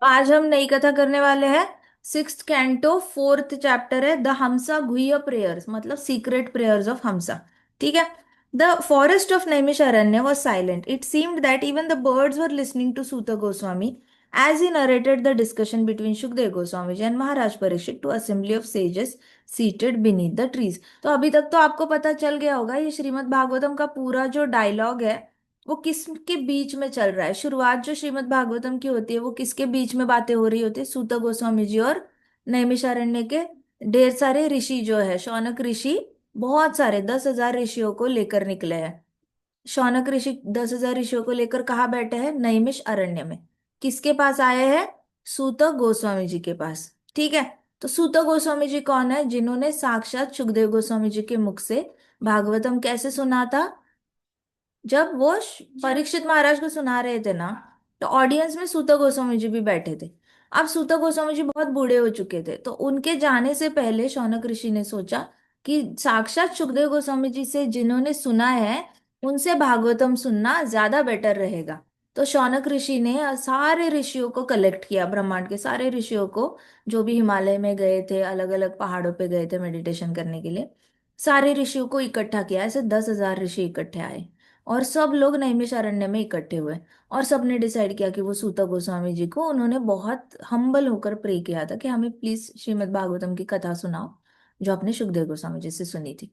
आज हम नई कथा करने वाले हैं। सिक्स्थ कैंटो फोर्थ चैप्टर है द हमसा गुह्य प्रेयर्स, मतलब सीक्रेट प्रेयर्स ऑफ हमसा। ठीक है। The forest of Naimisharanya was silent. It seemed that even the birds were listening to Suta Goswami as he narrated the discussion between Shukdev Goswami ji and Maharaj Parikshit to assembly of sages seated beneath the trees. तो अभी तक तो आपको पता चल गया होगा ये श्रीमद् भागवतम का पूरा जो डायलॉग है वो किसके बीच में चल रहा है। शुरुआत जो श्रीमद् भागवतम की होती है वो किसके बीच में बातें हो रही होती है, सूत गोस्वामी जी और नैमिषारण्य के ढेर सारे ऋषि जो है, शौनक ऋषि बहुत सारे 10,000 ऋषियों को लेकर निकले हैं। शौनक ऋषि 10,000 ऋषियों को लेकर कहाँ बैठे हैं? नैमिष अरण्य में। किसके पास आए हैं? सूत गोस्वामी जी के पास। ठीक है। तो सूत गोस्वामी जी कौन है? जिन्होंने साक्षात सुखदेव गोस्वामी जी के मुख से भागवतम कैसे सुना था? जब वो परीक्षित महाराज को सुना रहे थे ना, तो ऑडियंस में सूत गोस्वामी जी भी बैठे थे। अब सूत गोस्वामी जी बहुत बूढ़े हो चुके थे, तो उनके जाने से पहले शौनक ऋषि ने सोचा कि साक्षात सुखदेव गोस्वामी जी से जिन्होंने सुना है उनसे भागवतम सुनना ज्यादा बेटर रहेगा। तो शौनक ऋषि ने सारे ऋषियों को कलेक्ट किया, ब्रह्मांड के सारे ऋषियों को, जो भी हिमालय में गए थे, अलग अलग पहाड़ों पे गए थे मेडिटेशन करने के लिए। सारे ऋषियों को इकट्ठा किया, ऐसे 10,000 ऋषि इकट्ठे आए और सब लोग नैमिषारण्य में इकट्ठे हुए। और सबने डिसाइड किया कि वो सूत गोस्वामी जी को उन्होंने बहुत हम्बल होकर प्रे किया था कि हमें प्लीज श्रीमद् भागवतम की कथा सुनाओ जो आपने सुखदेव गोस्वामी जी से सुनी थी।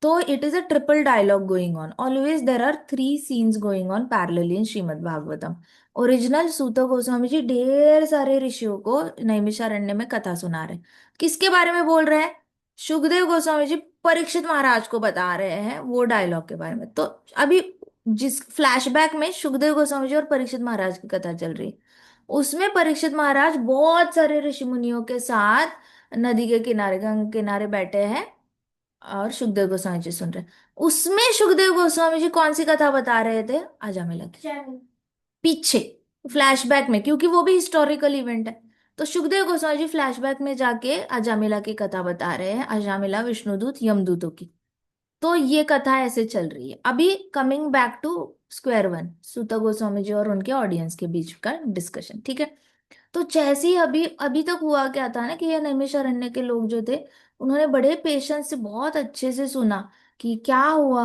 तो it is a triple dialogue going on always, there are three scenes going on parallelly in Shrimad Bhagavatam. Original Suta Goswami ji ढेर सारे ऋषियों को नैमिषारण्य में कथा सुना रहे हैं। किसके बारे में बोल रहे हैं? सुखदेव गोस्वामी जी परीक्षित महाराज को बता रहे हैं वो डायलॉग के बारे में। तो अभी जिस फ्लैशबैक में सुखदेव गोस्वामी जी और परीक्षित महाराज की कथा चल रही है, उसमें परीक्षित महाराज बहुत सारे ऋषि मुनियों के साथ नदी के किनारे, गंगा किनारे बैठे हैं और सुखदेव गोस्वामी जी सुन रहे हैं। उसमें सुखदेव गोस्वामी जी कौन सी कथा बता रहे थे? अजामिला की। पीछे फ्लैशबैक में, क्योंकि वो भी हिस्टोरिकल इवेंट है। तो सुखदेव गोस्वामी जी फ्लैशबैक में जाके अजामिला की कथा बता रहे हैं, अजामिला विष्णुदूत यमदूतों की। तो ये कथा ऐसे चल रही है। अभी coming back to square one, Suta Goswami ji और उनके ऑडियंस के बीच का डिस्कशन। ठीक है। तो जैसे ही अभी अभी तक हुआ क्या था ना कि ये नैमिषारण्य के लोग जो थे उन्होंने बड़े पेशेंस से बहुत अच्छे से सुना कि क्या हुआ,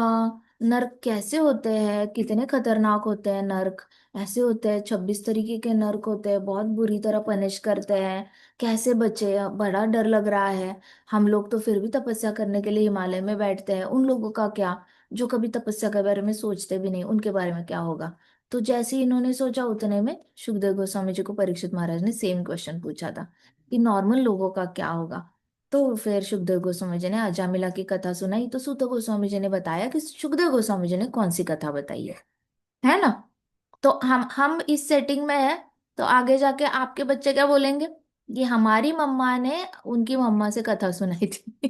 नर्क कैसे होते हैं, कितने खतरनाक होते हैं नर्क, ऐसे होते हैं 26 तरीके के नर्क होते हैं, बहुत बुरी तरह पनिश करते हैं, कैसे बचे, बड़ा डर लग रहा है। हम लोग तो फिर भी तपस्या करने के लिए हिमालय में बैठते हैं, उन लोगों का क्या जो कभी तपस्या के बारे में सोचते भी नहीं, उनके बारे में क्या होगा? तो जैसे ही इन्होंने सोचा उतने में सुखदेव गोस्वामी जी को परीक्षित महाराज ने सेम क्वेश्चन पूछा था कि नॉर्मल लोगों का क्या होगा। तो फिर सुखदेव गोस्वामी जी ने अजामिला की कथा सुनाई, तो सूत गोस्वामी जी ने बताया कि सुखदेव गोस्वामी जी ने कौन सी कथा बताई है ना। तो हम इस सेटिंग में है। तो आगे जाके आपके बच्चे क्या बोलेंगे कि हमारी मम्मा ने उनकी मम्मा से कथा सुनाई थी।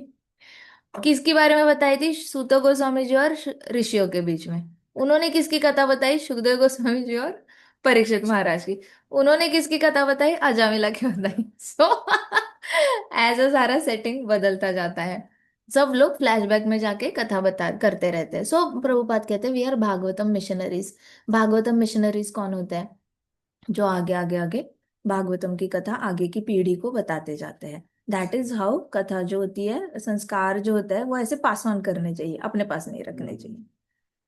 किसके बारे में बताई थी? सूत गोस्वामी जी और ऋषियों के बीच में। उन्होंने किसकी कथा बताई? सुखदेव गोस्वामी जी और परीक्षित महाराज की। उन्होंने किसकी कथा बताई? अजामिला की बताई। सो ऐसा सारा सेटिंग बदलता जाता है। सब लोग फ्लैशबैक में जाके कथा बता करते रहते हैं। सो प्रभुपाद कहते हैं we are Bhagavatam missionaries. Bhagavatam missionaries कौन होते हैं? जो आगे आगे आगे भागवतम की कथा आगे की पीढ़ी को बताते जाते हैं। दैट इज हाउ कथा जो होती है, संस्कार जो होता है वो ऐसे पास ऑन करने चाहिए, अपने पास नहीं रखने चाहिए।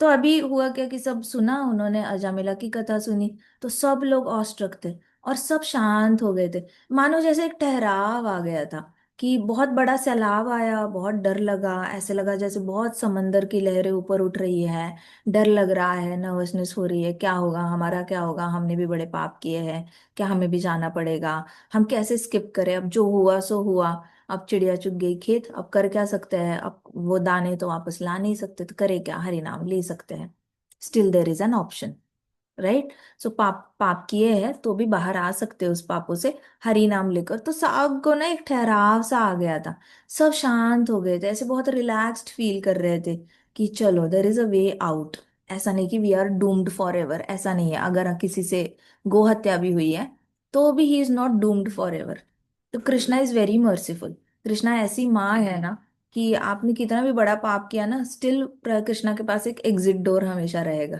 तो अभी हुआ क्या कि सब सुना, उन्होंने अजामिला की कथा सुनी, तो सब लोग ऑस्ट्रक थे और सब शांत हो गए थे। मानो जैसे एक ठहराव आ गया था कि बहुत बड़ा सैलाब आया, बहुत डर लगा, ऐसे लगा जैसे बहुत समंदर की लहरें ऊपर उठ रही है, डर लग रहा है, नर्वसनेस हो रही है, क्या होगा हमारा, क्या होगा, हमने भी बड़े पाप किए हैं, क्या हमें भी जाना पड़ेगा, हम कैसे स्किप करें, अब जो हुआ सो हुआ, अब चिड़िया चुग गई खेत, अब कर क्या सकते हैं, अब वो दाने तो वापस ला नहीं सकते, तो करे क्या, हरि नाम ले सकते हैं, still there is an option, right. So पाप पाप किए हैं तो भी बाहर आ सकते हैं उस पापों से, हरि नाम लेकर। तो सबको ना एक ठहराव सा आ गया था, सब शांत हो गए थे, ऐसे बहुत रिलैक्स्ड फील कर रहे थे कि चलो there is a way out. ऐसा नहीं कि we are doomed forever, ऐसा नहीं है। अगर किसी से गो हत्या भी हुई है तो भी he is not doomed forever. तो Krishna is very merciful. Krishna ऐसी माँ है ना कि आपने कितना भी बड़ा पाप किया ना, स्टिल कृष्णा के पास एक एग्जिट डोर हमेशा रहेगा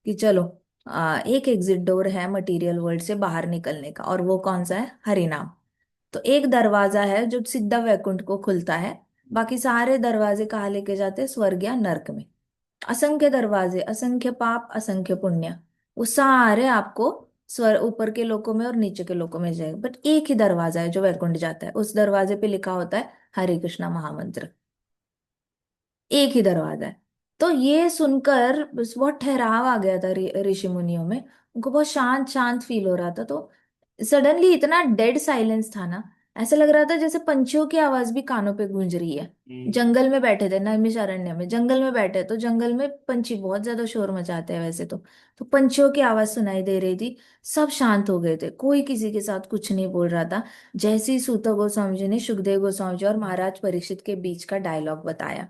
कि चलो एक एग्जिट डोर है मटेरियल वर्ल्ड से बाहर निकलने का, और वो कौन सा है? हरिनाम। तो एक दरवाजा है जो सीधा वैकुंठ को खुलता है, बाकी सारे दरवाजे कहाँ लेके जाते हैं? स्वर्ग या नर्क में। असंख्य दरवाजे, असंख्य पाप, असंख्य पुण्य, वो सारे आपको स्वर ऊपर के लोकों में और नीचे के लोकों में जाएगा, बट एक ही दरवाजा है जो वैकुंठ जाता है, उस दरवाजे पे लिखा होता है हरे कृष्णा महामंत्र। एक ही दरवाजा है। तो ये सुनकर बस बहुत ठहराव आ गया था ऋषि मुनियों में। उनको बहुत शांत शांत फील हो रहा था। तो सडनली इतना डेड साइलेंस था ना, ऐसा लग रहा था जैसे पंछियों की आवाज भी कानों पे गूंज रही है। जंगल में बैठे थे, नैमिषारण्य में जंगल में बैठे, तो जंगल में पंछी बहुत ज्यादा शोर मचाते हैं वैसे तो पंछियों की आवाज सुनाई दे रही थी। सब शांत हो गए थे, कोई किसी के साथ कुछ नहीं बोल रहा था। जैसे ही सूत गोस्वामी जी ने सुखदेव गोस्वामी जी और महाराज परीक्षित के बीच का डायलॉग बताया,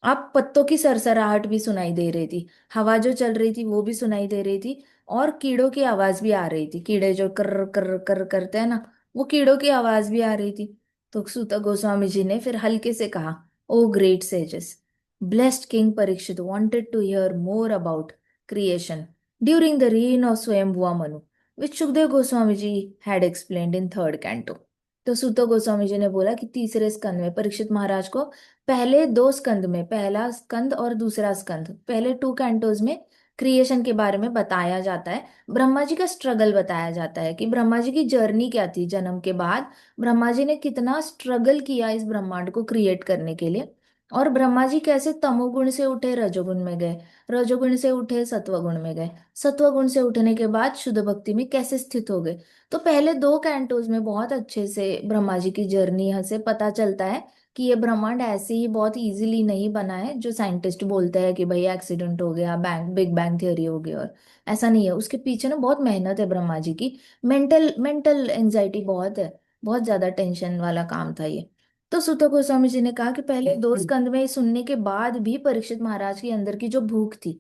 अब पत्तों की सरसराहट भी सुनाई दे रही थी, हवा जो चल रही थी वो भी सुनाई दे रही थी, और कीड़ों की आवाज भी आ रही थी। कीड़े जो कर कर कर करते हैं ना, वो कीड़ों की आवाज भी आ रही थी। तो सूत गोस्वामी जी ने फिर हल्के से कहा, oh great sages, blessed king Parikshit wanted to hear more about creation during the reign of Swayambhuva Manu, which Shukdev Goswami ji had explained in third canto। तो सूत गोस्वामी जी ने बोला कि तीसरे स्कंद में परीक्षित महाराज को, पहले दो स्कंद में, पहला स्कंद और दूसरा स्कंद, पहले टू कैंटोज में क्रिएशन के बारे में बताया जाता है। ब्रह्मा जी का स्ट्रगल बताया जाता है कि ब्रह्मा जी की जर्नी क्या थी जन्म के बाद, ब्रह्मा जी ने कितना स्ट्रगल किया इस ब्रह्मांड को क्रिएट करने के लिए, और ब्रह्मा जी कैसे तमोगुण से उठे रजोगुण में गए, रजोगुण से उठे सत्वगुण में गए, सत्वगुण से उठने के बाद शुद्ध भक्ति में कैसे स्थित हो गए। तो पहले दो कैंटोज में बहुत अच्छे से ब्रह्मा जी की जर्नी से पता चलता है कि ये ब्रह्मांड ऐसे ही बहुत इजीली नहीं बना है जो साइंटिस्ट बोलते हैं कि भाई एक्सीडेंट हो गया, बिग बैंग थ्योरी हो गई, और ऐसा नहीं है। उसके पीछे ना बहुत मेहनत है ब्रह्मा जी की। मेंटल मेंटल एंजाइटी बहुत है, बहुत ज्यादा टेंशन वाला काम था ये। तो सुत गोस्वामी जी ने कहा कि पहले दो स्कंद में सुनने के बाद भी परीक्षित महाराज के अंदर की जो भूख थी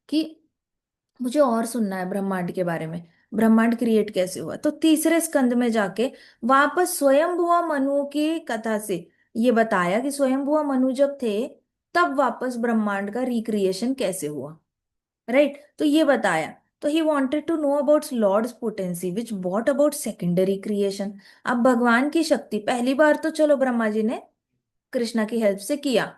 कि मुझे और सुनना है ब्रह्मांड के बारे में, ब्रह्मांड क्रिएट कैसे हुआ, तो तीसरे स्कंद में जाके वापस स्वयंभुआ मनु की कथा से ये बताया कि स्वयंभुआ मनु जब थे तब वापस ब्रह्मांड का रिक्रिएशन कैसे हुआ। राइट, तो ये बताया। तो he wanted to know about lord's potency which but about secondary creation. अब भगवान की शक्ति पहली बार तो चलो ब्रह्मा जी ने कृष्णा की हेल्प से किया,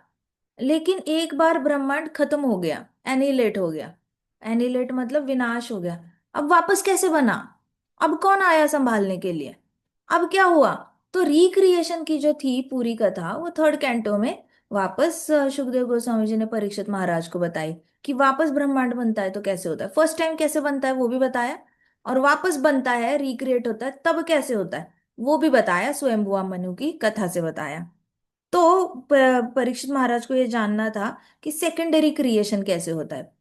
लेकिन एक बार ब्रह्मांड खत्म हो गया, एनिलेट हो गया। एनिलेट मतलब विनाश हो गया। अब वापस कैसे बना? अब कौन आया संभालने के लिए? अब क्या हुआ? तो रिक्रिएशन की जो थी पूरी कथा वो थर्ड कैंटो में वापस सुखदेव गोस्वामी जी ने परीक्षित महाराज को बताई कि वापस ब्रह्मांड बनता है तो कैसे होता है, फर्स्ट टाइम कैसे बनता है वो भी बताया, और वापस बनता है रिक्रिएट होता है तब कैसे होता है वो भी बताया, स्वयंभुआ मनु की कथा से बताया। तो परीक्षित महाराज को ये जानना था कि सेकेंडरी क्रिएशन कैसे होता है।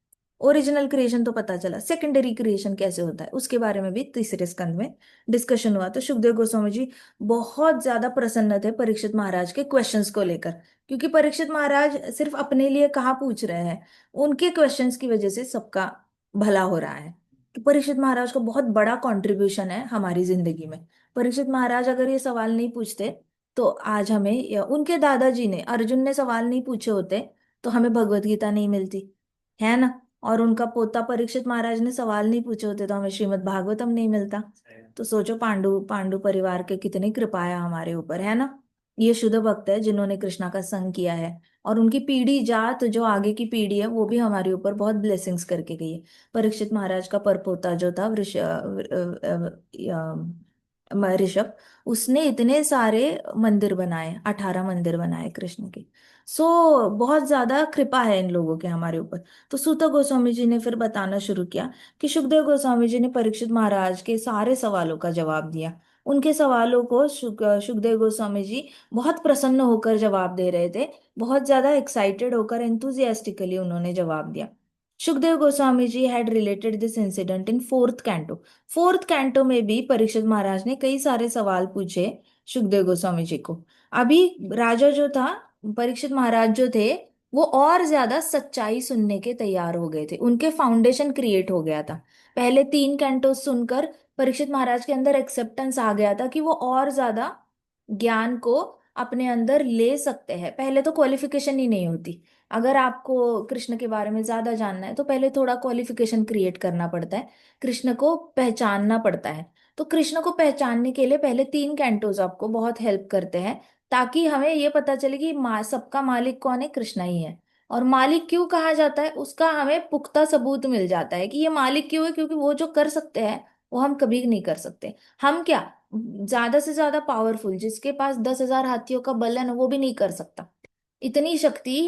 ओरिजिनल क्रिएशन तो पता चला, सेकेंडरी क्रिएशन कैसे होता है उसके बारे में भी तीसरे स्कंद में डिस्कशन हुआ। तो सुखदेव गोस्वामी जी बहुत ज्यादा प्रसन्न थे परीक्षित महाराज के क्वेश्चंस को लेकर, क्योंकि परीक्षित महाराज सिर्फ अपने लिए कहाँ पूछ रहे हैं, उनके क्वेश्चंस की वजह से सबका भला हो रहा है। तो परीक्षित महाराज का बहुत बड़ा कंट्रीब्यूशन है हमारी जिंदगी में। परीक्षित महाराज अगर ये सवाल नहीं पूछते तो आज हमें, या उनके दादाजी ने, अर्जुन ने सवाल नहीं पूछे होते तो हमें भगवत गीता नहीं मिलती, है ना। और उनका पोता परीक्षित महाराज ने सवाल नहीं पूछे होते तो हमें श्रीमद् भागवतम नहीं मिलता। तो सोचो पांडु पांडु परिवार के कितनी कृपा है हमारे ऊपर, है ना। ये शुद्ध भक्त है जिन्होंने कृष्णा का संग किया है, और उनकी पीढ़ी जात जो आगे की पीढ़ी है वो भी हमारे ऊपर बहुत ब्लेसिंग्स करके गई है। परीक्षित महाराज का परपोता जो था ऋषभ, उसने इतने सारे मंदिर बनाए, 18 मंदिर बनाए कृष्ण के। सो बहुत ज्यादा कृपा है इन लोगों के हमारे ऊपर। तो सूत गोस्वामी जी ने फिर बताना शुरू किया कि सुखदेव गोस्वामी जी ने परीक्षित महाराज के सारे सवालों का जवाब दिया। उनके सवालों को सुखदेव गोस्वामी जी बहुत प्रसन्न होकर जवाब दे रहे थे, बहुत ज्यादा एक्साइटेड होकर एंथुजियास्टिकली उन्होंने जवाब दिया। Sukhdev Goswami ji had related this incident in fourth canto. Fourth canto में भी परीक्षित महाराज ने कई सारे सवाल पूछे सुखदेव गोस्वामी जी को। अभी राजा जो था, परीक्षित महाराज जो थे, वो और ज्यादा सच्चाई सुनने के तैयार हो गए थे, उनके फाउंडेशन क्रिएट हो गया था। पहले तीन कैंटो सुनकर परीक्षित महाराज के अंदर एक्सेप्टेंस आ गया था कि वो और ज्यादा ज्ञान को अपने अंदर ले सकते हैं। पहले तो क्वालिफिकेशन ही नहीं होती, अगर आपको कृष्ण के बारे में ज्यादा जानना है तो पहले थोड़ा क्वालिफिकेशन क्रिएट करना पड़ता है, कृष्ण को पहचानना पड़ता है। तो कृष्ण को पहचानने के लिए पहले 3 कैंटोज आपको बहुत हेल्प करते हैं, ताकि हमें ये पता चले कि सबका मालिक कौन है, कृष्णा ही है। और मालिक क्यों कहा जाता है उसका हमें पुख्ता सबूत मिल जाता है कि ये मालिक क्यों है, क्योंकि वो जो कर सकते हैं वो हम कभी नहीं कर सकते। हम क्या, ज्यादा से ज्यादा पावरफुल जिसके पास 10,000 हाथियों का बल है ना, वो भी नहीं कर सकता। इतनी शक्ति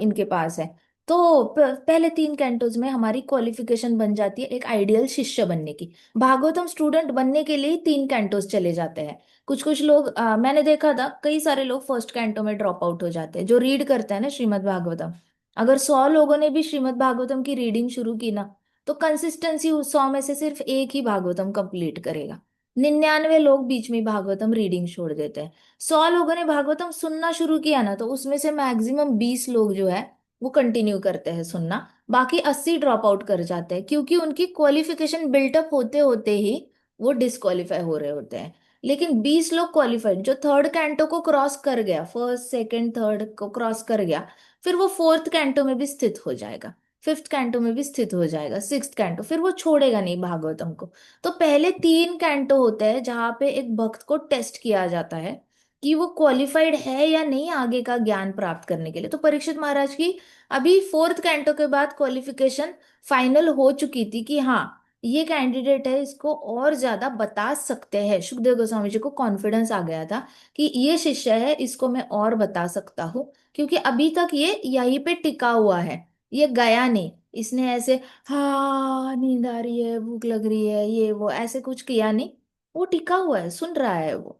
इनके पास है। तो पहले 3 कैंटोज में हमारी क्वालिफिकेशन बन जाती है एक आइडियल शिष्य बनने की। भागवतम स्टूडेंट बनने के लिए ही 3 कैंटोज चले जाते हैं। कुछ कुछ लोग मैंने देखा था, कई सारे लोग फर्स्ट कैंटो में ड्रॉप आउट हो जाते हैं जो रीड करते हैं ना श्रीमद् भागवतम। अगर 100 लोगों ने भी श्रीमद् भागवतम की रीडिंग शुरू की ना, तो कंसिस्टेंसी उस 100 में से सिर्फ एक ही भागवतम कंप्लीट करेगा। 99 लोग बीच में भागवतम रीडिंग छोड़ देते हैं। 100 लोगों ने भागवतम सुनना शुरू किया ना, तो उसमें से मैक्सिमम 20 लोग जो है वो कंटिन्यू करते हैं सुनना। बाकी 80 ड्रॉप आउट कर जाते हैं, क्योंकि उनकी क्वालिफिकेशन बिल्टअप होते होते ही वो डिस्क्वालीफाई हो रहे होते हैं। लेकिन 20 लोग क्वालिफाइड, जो थर्ड कैंटो को क्रॉस कर गया, फर्स्ट सेकंड थर्ड को क्रॉस कर गया, फिर वो फोर्थ कैंटो में भी स्थित हो जाएगा, फिफ्थ कैंटो में भी स्थित हो जाएगा, सिक्स्थ कैंटो, फिर वो छोड़ेगा नहीं भागवतम को। तो पहले 3 कैंटो होते हैं जहां पे एक भक्त को टेस्ट किया जाता है कि वो क्वालिफाइड है या नहीं आगे का ज्ञान प्राप्त करने के लिए। तो परीक्षित महाराज की अभी फोर्थ कैंटो के बाद क्वालिफिकेशन फाइनल हो चुकी थी कि हाँ, ये कैंडिडेट है, इसको और ज्यादा बता सकते हैं। सुखदेव गोस्वामी जी को कॉन्फिडेंस आ गया था कि ये शिष्य है, इसको मैं और बता सकता हूँ, क्योंकि अभी तक ये यहीं पे टिका हुआ है, ये गया नहीं। इसने ऐसे हाँ नींद आ रही है, भूख लग रही है, ये वो ऐसे कुछ किया नहीं, वो टिका हुआ है, सुन रहा है वो।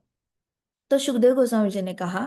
तो सुखदेव गोस्वामी जी ने कहा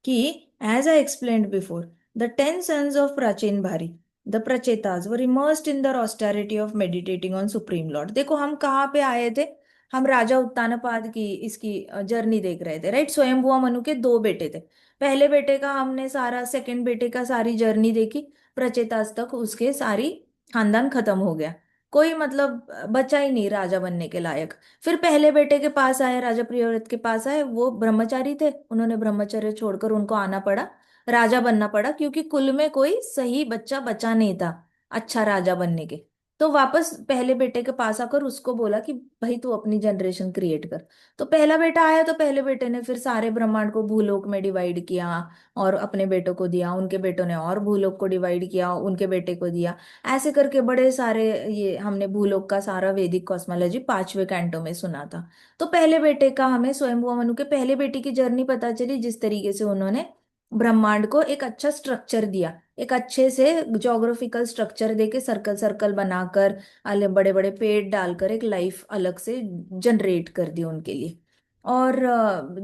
कि as I explained before, the 10 sons of Prachinabarhi, the Prachetas were immersed in the austerity of meditating on supreme lord. देखो हम कहाँ पे आए थे, हम राजा उत्तानपाद की इसकी जर्नी देख रहे थे, राइट। स्वयंभुआ मनु के 2 बेटे थे। पहले बेटे का हमने सारा, सेकंड बेटे का सारी जर्नी देखी, प्रचेताज तक उसके सारी खानदान खत्म हो गया, कोई मतलब बचा ही नहीं राजा बनने के लायक। फिर पहले बेटे के पास आए, राजा प्रियव्रत के पास आए, वो ब्रह्मचारी थे, उन्होंने ब्रह्मचर्य छोड़कर उनको आना पड़ा, राजा बनना पड़ा, क्योंकि कुल में कोई सही बच्चा बचा नहीं था अच्छा राजा बनने के। तो वापस पहले बेटे के पास आकर उसको बोला कि भाई तू अपनी जनरेशन क्रिएट कर। तो पहला बेटा आया, तो पहले बेटे ने फिर सारे ब्रह्मांड को भूलोक में डिवाइड किया और अपने बेटों को दिया, उनके बेटों ने और भूलोक को डिवाइड किया, उनके बेटे को दिया। ऐसे करके बड़े सारे, ये हमने भूलोक का सारा वैदिक कॉस्मोलॉजी 5वें कैंटो में सुना था। तो पहले बेटे का हमें स्वयंभुआ मनु के पहले बेटे की जर्नी पता चली, जिस तरीके से उन्होंने ब्रह्मांड को एक अच्छा स्ट्रक्चर दिया, एक अच्छे से ज्योग्राफिकल स्ट्रक्चर देके सर्कल सर्कल बनाकर, बड़े बड़े पेड़ डालकर एक लाइफ अलग से जनरेट कर दी उनके लिए। और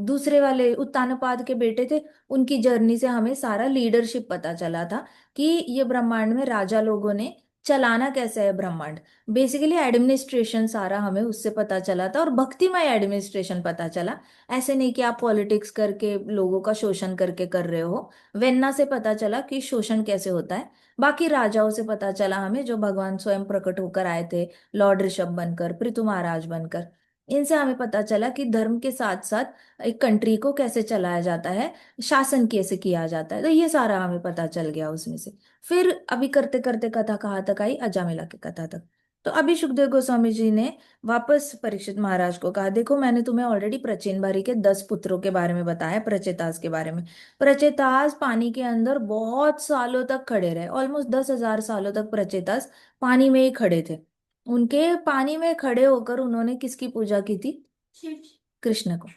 दूसरे वाले उत्तानपाद के बेटे थे, उनकी जर्नी से हमें सारा लीडरशिप पता चला था कि ये ब्रह्मांड में राजा लोगों ने चलाना कैसे है ब्रह्मांड, बेसिकली एडमिनिस्ट्रेशन सारा हमें उससे पता चला था, और भक्तिमय एडमिनिस्ट्रेशन पता चला। ऐसे नहीं कि आप पॉलिटिक्स करके लोगों का शोषण करके कर रहे हो। वेन्ना से पता चला कि शोषण कैसे होता है। बाकी राजाओं से पता चला हमें, जो भगवान स्वयं प्रकट होकर आए थे, लॉर्ड ऋषभ बनकर, पृथु महाराज बनकर। इनसे हमें पता चला कि धर्म के साथ साथ एक कंट्री को कैसे चलाया जाता है, शासन कैसे किया जाता है। तो ये सारा हमें पता चल गया उसमें से। फिर अभी करते करते कथा कहाँ तक आई, अजामिला की कथा तक। तो अभी सुखदेव गोस्वामी जी ने वापस परीक्षित महाराज को कहा, देखो मैंने तुम्हें ऑलरेडी प्रचीन बारी के 10 पुत्रों के बारे में बताया, प्रचेतास के बारे में। प्रचेतास पानी के अंदर बहुत सालों तक खड़े रहे, ऑलमोस्ट 10,000 सालों तक प्रचेतास पानी में ही खड़े थे। उनके पानी में खड़े होकर उन्होंने किसकी पूजा की थी, शिव, कृष्ण को।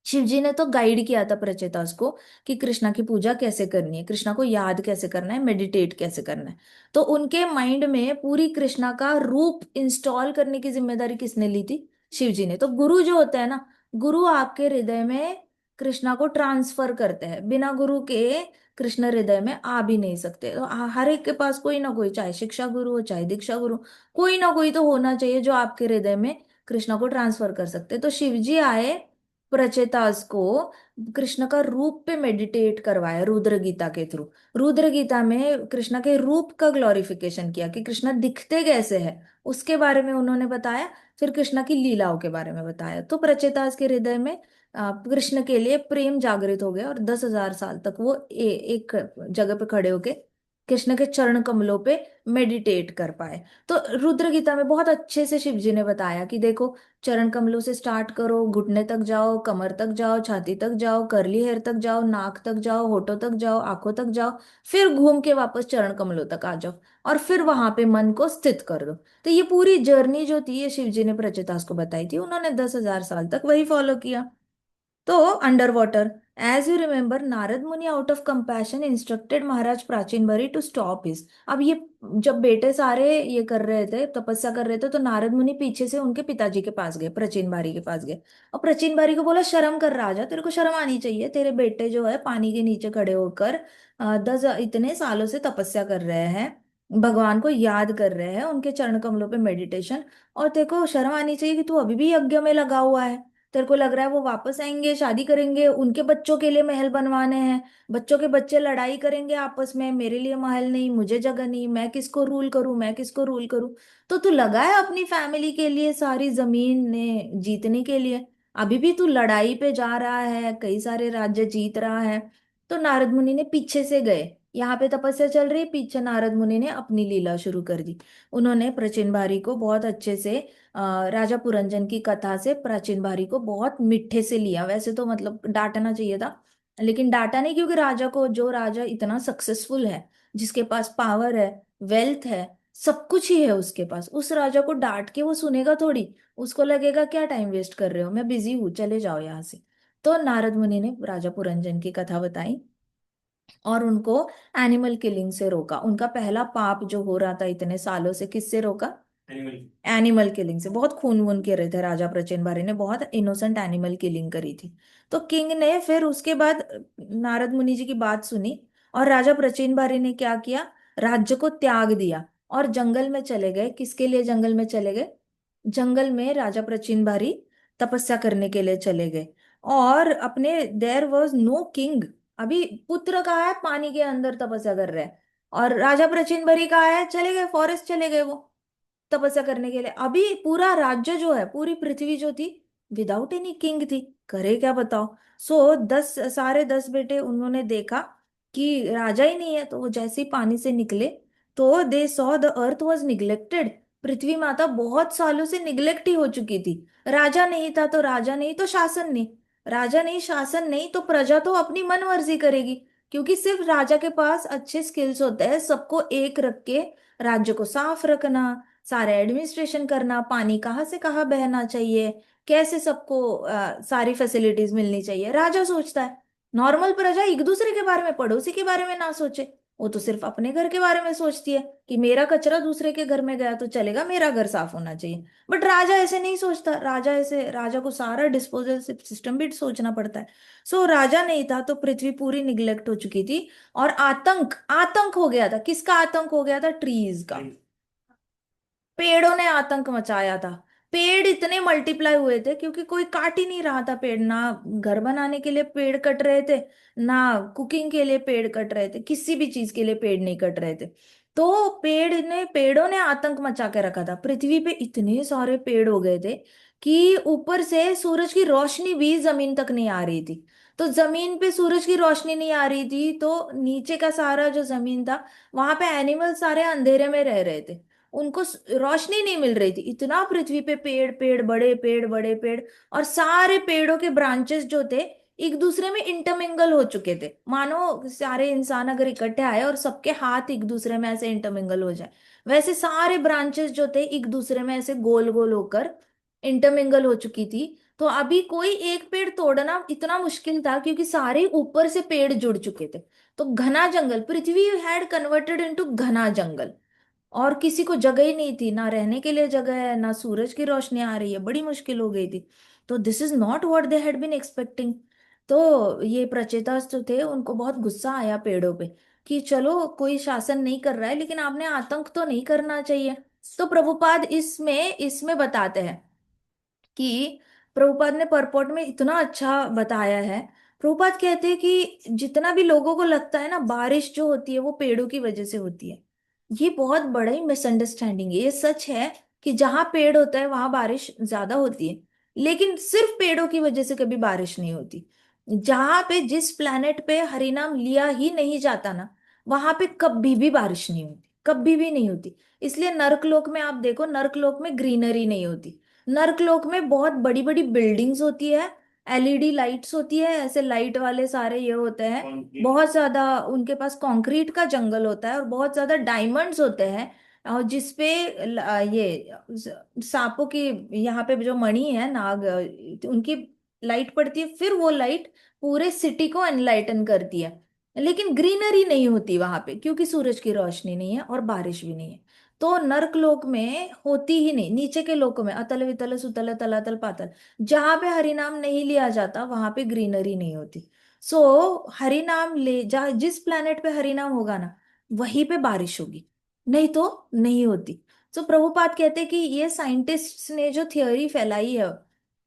शिव जी ने तो गाइड किया था प्रचेतास को कि कृष्णा की पूजा कैसे करनी है, कृष्णा को याद कैसे करना है, मेडिटेट कैसे करना है। तो उनके माइंड में पूरी कृष्णा का रूप इंस्टॉल करने की जिम्मेदारी किसने ली थी, शिव जी ने। तो गुरु जो होता है ना, गुरु आपके हृदय में कृष्णा को ट्रांसफर करते हैं, बिना गुरु के कृष्ण हृदय में आ भी नहीं सकते। तो हर एक के पास कोई ना कोई, चाहे शिक्षा गुरु हो चाहे दीक्षा गुरु, कोई ना कोई तो होना चाहिए जो आपके हृदय में कृष्णा को ट्रांसफर कर सकते। तो शिव जी आए प्रचेतास को कृष्ण का रूप पे मेडिटेट करवाया रुद्र गीता के थ्रू। रुद्र गीता में कृष्ण के रूप का ग्लोरिफिकेशन किया कि कृष्ण दिखते कैसे है, उसके बारे में उन्होंने बताया। फिर कृष्ण की लीलाओं के बारे में बताया। तो प्रचेतास के हृदय में कृष्ण के लिए प्रेम जागृत हो गया, और 10,000 साल तक वो एक जगह पे खड़े होके कृष्ण के चरण कमलों पे मेडिटेट कर पाए। तो रुद्र गीता में बहुत अच्छे से शिव जी ने बताया कि देखो, चरण कमलों से स्टार्ट करो, घुटने तक जाओ, कमर तक जाओ, छाती तक जाओ, कर्ली हेयर तक जाओ, नाक तक जाओ, होठों तक जाओ, आंखों तक जाओ, फिर घूम के वापस चरण कमलों तक आ जाओ, और फिर वहां पे मन को स्थित कर दो। तो ये पूरी जर्नी जो थी, ये शिव जी ने प्रचेतास को बताई थी। उन्होंने 10,000 साल तक वही फॉलो किया। तो under water, as you remember, Narada Muni out of compassion instructed Maharaj Prachinabarhi to stop his. अब ये जब बेटे सारे ये कर रहे थे, तपस्या कर रहे थे, तो नारद मुनि पीछे से उनके पिताजी के पास गए, प्रचीन बारी के पास गए। और प्रचीन बारी को बोला, शर्म कर राजा, तेरे को शर्म आनी चाहिए। तेरे बेटे जो है पानी के नीचे खड़े होकर 10 इतने सालों से तपस्या कर रहे हैं, भगवान को याद कर रहे हैं, उनके चरण कमलों पे मेडिटेशन, और तेरे को शर्म आनी चाहिए कि तू अभी भी यज्ञ में लगा हुआ है। तेरे को लग रहा है वो वापस आएंगे, शादी करेंगे, उनके बच्चों के लिए महल बनवाने हैं, बच्चों के बच्चे लड़ाई करेंगे आपस में, मेरे लिए महल नहीं, मुझे जगह नहीं, मैं किसको रूल करूं, मैं किसको रूल करूं। तो तू लगा है अपनी फैमिली के लिए, सारी जमीन ने जीतने के लिए, अभी भी तू लड़ाई पे जा रहा है, कई सारे राज्य जीत रहा है। तो नारद मुनि ने पीछे से गए, यहाँ पे तपस्या चल रही, पीछे नारद मुनि ने अपनी लीला शुरू कर दी। उन्होंने प्रचिन बारी को बहुत अच्छे से राजा पुरंजन की कथा से प्राचीन बारी को बहुत मीठे से लिया। वैसे तो मतलब डांटना चाहिए था, लेकिन डांटा नहीं, क्योंकि राजा को, जो राजा इतना सक्सेसफुल है, जिसके पास पावर है, वेल्थ है, सब कुछ ही है उसके पास, उस राजा को डांट के वो सुनेगा थोड़ी। उसको लगेगा क्या टाइम वेस्ट कर रहे हो, मैं बिजी हूँ, चले जाओ यहाँ से। तो नारद मुनि ने राजा पुरंजन की कथा बताई, और उनको एनिमल किलिंग से रोका। उनका पहला पाप जो हो रहा था इतने सालों से, किससे रोका? एनिमल किलिंग से। बहुत खून वून के रहे थे, राजा प्रचेन बारी ने बहुत इनोसेंट एनिमल किलिंग करी थी। तो किंग ने फिर उसके बाद नारद मुनि जी की बात सुनी, और राजा प्रचेन बारी ने क्या किया, राज्य को त्याग दिया और जंगल में चले गए। किसके लिए जंगल में चले गए? जंगल में राजा प्रचीन बारी तपस्या करने के लिए चले गए। और अपने, देयर वॉज नो किंग, अभी पुत्र कहाँ है, पानी के अंदर तपस्या कर रहे हैं, और राजा प्रचीन बरी कहाँ है, चले गए, फॉरेस्ट चले गए वो तपस्या करने के लिए। अभी पूरा राज्य जो है, पूरी पृथ्वी जो थी, विदाउट एनी किंग थी। करे क्या बताओ। सो 10 सारे 10 बेटे उन्होंने देखा कि राजा ही नहीं है, तो वो जैसे ही पानी से निकले, तो they saw the earth was neglected. पृथ्वी माता बहुत सालों से निग्लेक्ट ही हो चुकी थी। राजा नहीं था, तो राजा नहीं तो शासन नहीं, राजा नहीं शासन नहीं, तो प्रजा तो अपनी मन मर्जी करेगी। क्योंकि सिर्फ राजा के पास अच्छे स्किल्स होते हैं, सबको एक रख के राज्य को साफ रखना, सारे एडमिनिस्ट्रेशन करना, पानी कहाँ से कहाँ बहना चाहिए, कैसे सबको सारी फैसिलिटीज मिलनी चाहिए, राजा सोचता है। नॉर्मल प्रजा एक दूसरे के बारे में, पड़ोसी के बारे में ना सोचे, वो तो सिर्फ अपने घर के बारे में सोचती है कि मेरा कचरा दूसरे के घर में गया तो चलेगा, मेरा घर साफ होना चाहिए। बट राजा ऐसे नहीं सोचता, राजा ऐसे, राजा को सारा डिस्पोजल सिस्टम भी सोचना पड़ता है। सो राजा नहीं था, तो पृथ्वी पूरी निग्लेक्ट हो चुकी थी। और आतंक आतंक हो गया था। किसका आतंक हो गया था? ट्रीज का। पेड़ों ने आतंक मचाया था। पेड़ इतने मल्टीप्लाई हुए थे, क्योंकि कोई काट ही नहीं रहा था पेड़। ना घर बनाने के लिए पेड़ कट रहे थे, ना कुकिंग के लिए पेड़ कट रहे थे, किसी भी चीज के लिए पेड़ नहीं कट रहे थे। तो पेड़ों ने आतंक मचा के रखा था। पृथ्वी पे इतने सारे पेड़ हो गए थे कि ऊपर से सूरज की रोशनी भी जमीन तक नहीं आ रही थी। तो जमीन पे सूरज की रोशनी नहीं आ रही थी, तो नीचे का सारा जो जमीन था, वहां पे एनिमल सारे अंधेरे में रह रहे थे, उनको रोशनी नहीं मिल रही थी। इतना पृथ्वी पे पेड़, पेड़ बड़े पेड़, बड़े पेड़, और सारे पेड़ों के ब्रांचेस जो थे, एक दूसरे में इंटरमिंगल हो चुके थे। मानो सारे इंसान अगर इकट्ठे आए और सबके हाथ एक दूसरे में ऐसे इंटरमिंगल हो जाए, वैसे सारे ब्रांचेस जो थे एक दूसरे में ऐसे गोल गोल होकर इंटरमिंगल हो चुकी थी। तो अभी कोई एक पेड़ तोड़ना इतना मुश्किल था, क्योंकि सारे ऊपर से पेड़ जुड़ चुके थे। तो घना जंगल, पृथ्वी हैड कन्वर्टेड इनटू घना जंगल, और किसी को जगह ही नहीं थी, ना रहने के लिए जगह है, ना सूरज की रोशनी आ रही है, बड़ी मुश्किल हो गई थी। तो this is not what they had been expecting. तो ये प्रचेतास जो थे, उनको बहुत गुस्सा आया पेड़ों पे, कि चलो कोई शासन नहीं कर रहा है, लेकिन आपने आतंक तो नहीं करना चाहिए। तो प्रभुपाद इसमें इसमें बताते हैं कि प्रभुपाद ने परपोट में इतना अच्छा बताया है। प्रभुपाद कहते हैं कि जितना भी लोगों को लगता है ना बारिश जो होती है वो पेड़ों की वजह से होती है, ये बहुत बड़ा ही मिसअंडरस्टैंडिंग है। ये सच है कि जहां पेड़ होता है वहां बारिश ज्यादा होती है, लेकिन सिर्फ पेड़ों की वजह से कभी बारिश नहीं होती। जहां पे जिस प्लेनेट पे हरिनाम लिया ही नहीं जाता ना, वहां पे कभी भी बारिश नहीं होती, कभी भी नहीं होती। इसलिए नर्कलोक में आप देखो, नर्कलोक में ग्रीनरी नहीं होती। नर्कलोक में बहुत बड़ी बड़ी बिल्डिंग्स होती है, एलईडी लाइट्स होती है, ऐसे लाइट वाले सारे ये होते हैं, बहुत ज्यादा उनके पास कंक्रीट का जंगल होता है और बहुत ज्यादा डायमंड्स होते हैं। और जिसपे ये सांपों की, यहाँ पे जो मणि है नाग, उनकी लाइट पड़ती है, फिर वो लाइट पूरे सिटी को एनलाइटन करती है। लेकिन ग्रीनरी नहीं होती वहां पे क्योंकि सूरज की रोशनी नहीं है और बारिश भी नहीं है। तो नर्क लोक में होती ही नहीं। नीचे के लोकों में अतल वितल सुतल तलातल पातल, जहां पे हरिनाम नहीं लिया जाता वहां पे ग्रीनरी नहीं होती। सो हरिनाम ले जहाँ जिस प्लेनेट पे हरिनाम होगा ना, वहीं पे बारिश होगी, नहीं तो नहीं होती। सो प्रभुपाद कहते हैं कि ये साइंटिस्ट्स ने जो थियोरी फैलाई है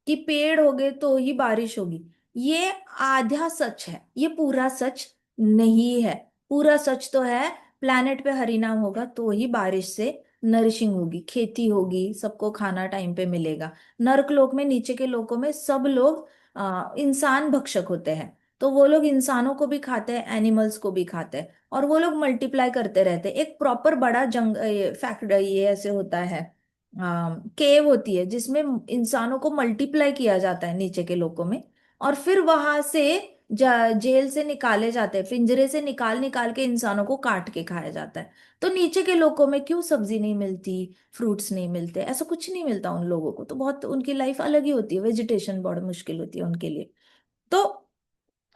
कि पेड़ होगे तो ही बारिश होगी, ये आधा सच है, ये पूरा सच नहीं है। पूरा सच तो है प्लैनेट पे हरिनाम होगा तो ही बारिश से नरिशिंग होगी, खेती होगी, सबको खाना टाइम पे मिलेगा। नर्क लोक में, नीचे के लोकों में सब लोग इंसान भक्षक होते हैं। तो वो लोग इंसानों को भी खाते हैं, एनिमल्स को भी खाते हैं, और वो लोग मल्टीप्लाई करते रहते हैं। एक प्रॉपर बड़ा जंग फैक्ट ये ऐसे होता है, केव होती है जिसमें इंसानों को मल्टीप्लाई किया जाता है नीचे के लोकों में, और फिर वहां से जेल से निकाले जाते हैं, पिंजरे से निकाल निकाल के इंसानों को काट के खाया जाता है। तो नीचे के लोगों में क्यों सब्जी नहीं मिलती, फ्रूट्स नहीं मिलते, ऐसा कुछ नहीं मिलता उन लोगों को, तो बहुत उनकी लाइफ अलग ही होती है, वेजिटेशन बहुत मुश्किल होती है उनके लिए। तो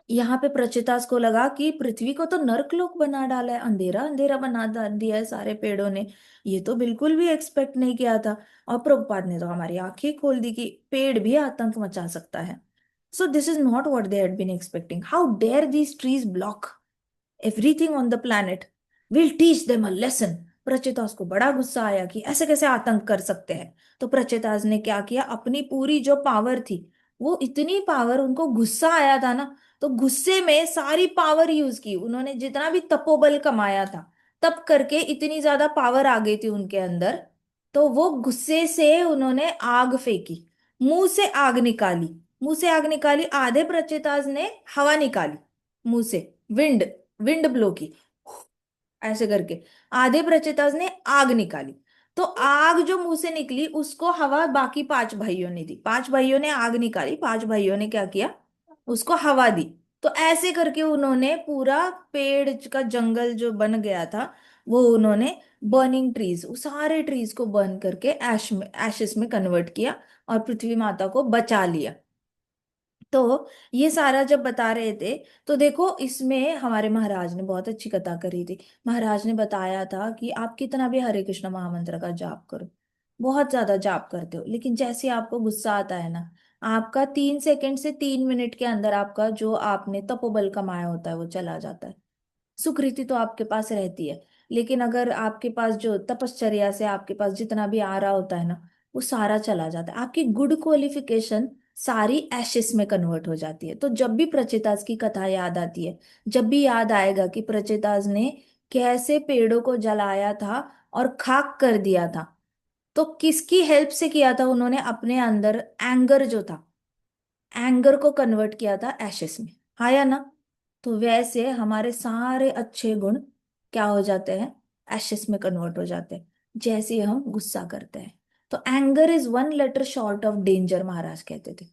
यहाँ पे प्रचितास को लगा कि पृथ्वी को तो नर्कलोक बना डाला है, अंधेरा अंधेरा बना दिया है सारे पेड़ों ने, ये तो बिल्कुल भी एक्सपेक्ट नहीं किया था। और प्रभुपाद ने तो हमारी आंखें खोल दी कि पेड़ भी आतंक मचा सकता है। So this is not what they had been expecting. How dare these trees block everything on the planet, will teach them a lesson. Prachetas को बड़ा गुस्सा आया कि ऐसे कैसे आतंक कर सकते हैं। तो प्रचेतास ने क्या किया, अपनी पूरी जो पावर थी, वो इतनी पावर, उनको गुस्सा आया था ना, तो गुस्से में सारी पावर यूज की उन्होंने, जितना भी तपोबल कमाया था तब करके इतनी ज्यादा पावर आ गई थी उनके अंदर। तो वो गुस्से से उन्होंने आग फेंकी, मुंह से आग निकाली, मुंह से आग निकाली। आधे प्रचेताज ने हवा निकाली मुंह से, विंड, विंड ब्लो की ऐसे करके। आधे प्रचेताज ने आग निकाली। तो आग जो मुंह से निकली उसको हवा बाकी पांच भाइयों ने दी। पांच भाइयों ने आग निकाली, पांच भाइयों ने क्या किया, उसको हवा दी। तो ऐसे करके उन्होंने पूरा पेड़ का जंगल जो बन गया था, वो उन्होंने बर्निंग ट्रीज, सारे ट्रीज को बर्न करके ऐश में, एशेस में कन्वर्ट किया और पृथ्वी माता को बचा लिया। तो ये सारा जब बता रहे थे, तो देखो इसमें हमारे महाराज ने बहुत अच्छी कथा करी थी। महाराज ने बताया था कि आप कितना भी हरे कृष्ण महामंत्र का जाप करो, बहुत ज्यादा जाप करते हो, लेकिन जैसे आपको गुस्सा आता है ना, आपका 3 सेकंड से 3 मिनट के अंदर आपका जो आपने तपोबल कमाया होता है वो चला जाता है। सुकृति तो आपके पास रहती है, लेकिन अगर आपके पास जो तपश्चर्या से आपके पास जितना भी आ रहा होता है ना, वो सारा चला जाता है। आपकी गुड क्वालिफिकेशन सारी एशेस में कन्वर्ट हो जाती है। तो जब भी प्रचेताज की कथा याद आती है, जब भी याद आएगा कि प्रचेताज ने कैसे पेड़ों को जलाया था और खाक कर दिया था, तो किसकी हेल्प से किया था उन्होंने, अपने अंदर एंगर जो था, एंगर को कन्वर्ट किया था एशेस में, हाँ या ना। तो वैसे हमारे सारे अच्छे गुण क्या हो जाते हैं, एशेस में कन्वर्ट हो जाते हैं जैसे ही हम गुस्सा करते हैं। तो anger is 1 letter short of danger, Maharaj कहते थे।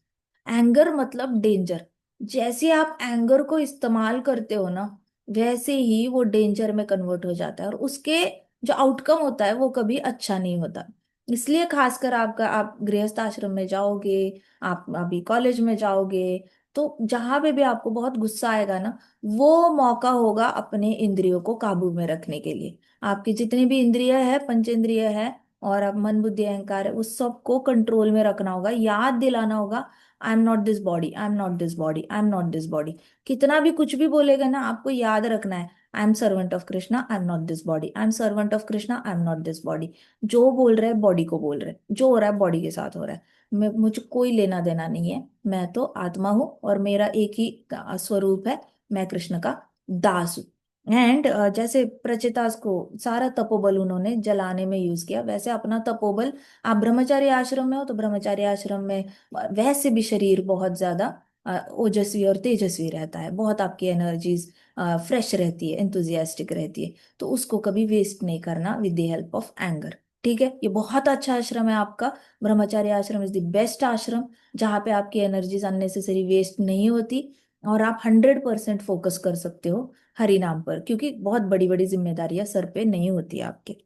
एंगर मतलब डेंजर। जैसे आप एंगर को इस्तेमाल करते हो ना, वैसे ही वो डेंजर में कन्वर्ट हो जाता है, और उसके जो आउटकम होता है वो कभी अच्छा नहीं होता। इसलिए खासकर आपका, आप गृहस्थ आश्रम में जाओगे, आप अभी कॉलेज में जाओगे, तो जहां पे भी आपको बहुत गुस्सा आएगा ना, वो मौका होगा अपने इंद्रियों को काबू में रखने के लिए। आपकी जितनी भी इंद्रिय है, पंचेंद्रिय है, और अब मन बुद्धि अहंकार है, उस सबको कंट्रोल में रखना होगा, याद दिलाना होगा, I am not this body, I am not this body, I am not this body. कितना भी कुछ भी बोलेगा ना, आपको याद रखना है, I am servant of Krishna, I am not this body, I am servant of Krishna, I am not this body. जो बोल रहे हैं बॉडी को बोल रहे हैं, जो हो रहा है बॉडी के साथ हो रहा है। मुझे कोई लेना देना नहीं है, मैं तो आत्मा हूँ और मेरा एक ही स्वरूप है, मैं कृष्ण का दास हूँ। एंड जैसे प्रचेतास को सारा तपोबल उन्होंने जलाने में यूज किया, वैसे अपना तपोबल, आप ब्रह्मचार्य आश्रम में हो तो ब्रह्मचार्य आश्रम में वैसे भी शरीर बहुत ज्यादा ओजस्वी और तेजस्वी रहता है, बहुत आपकी एनर्जीज फ्रेश रहती है, एंथुजियास्टिक रहती है। तो उसको कभी वेस्ट नहीं करना with the help of anger. ठीक है, ये बहुत अच्छा आश्रम है आपका। ब्रह्मचार्य आश्रम इज द बेस्ट आश्रम, जहाँ पे आपकी एनर्जीज अननेसेसरी वेस्ट नहीं होती और आप 100% फोकस कर सकते हो हरि नाम पर, क्योंकि बहुत बड़ी बड़ी जिम्मेदारियां सर पे नहीं होती आपके।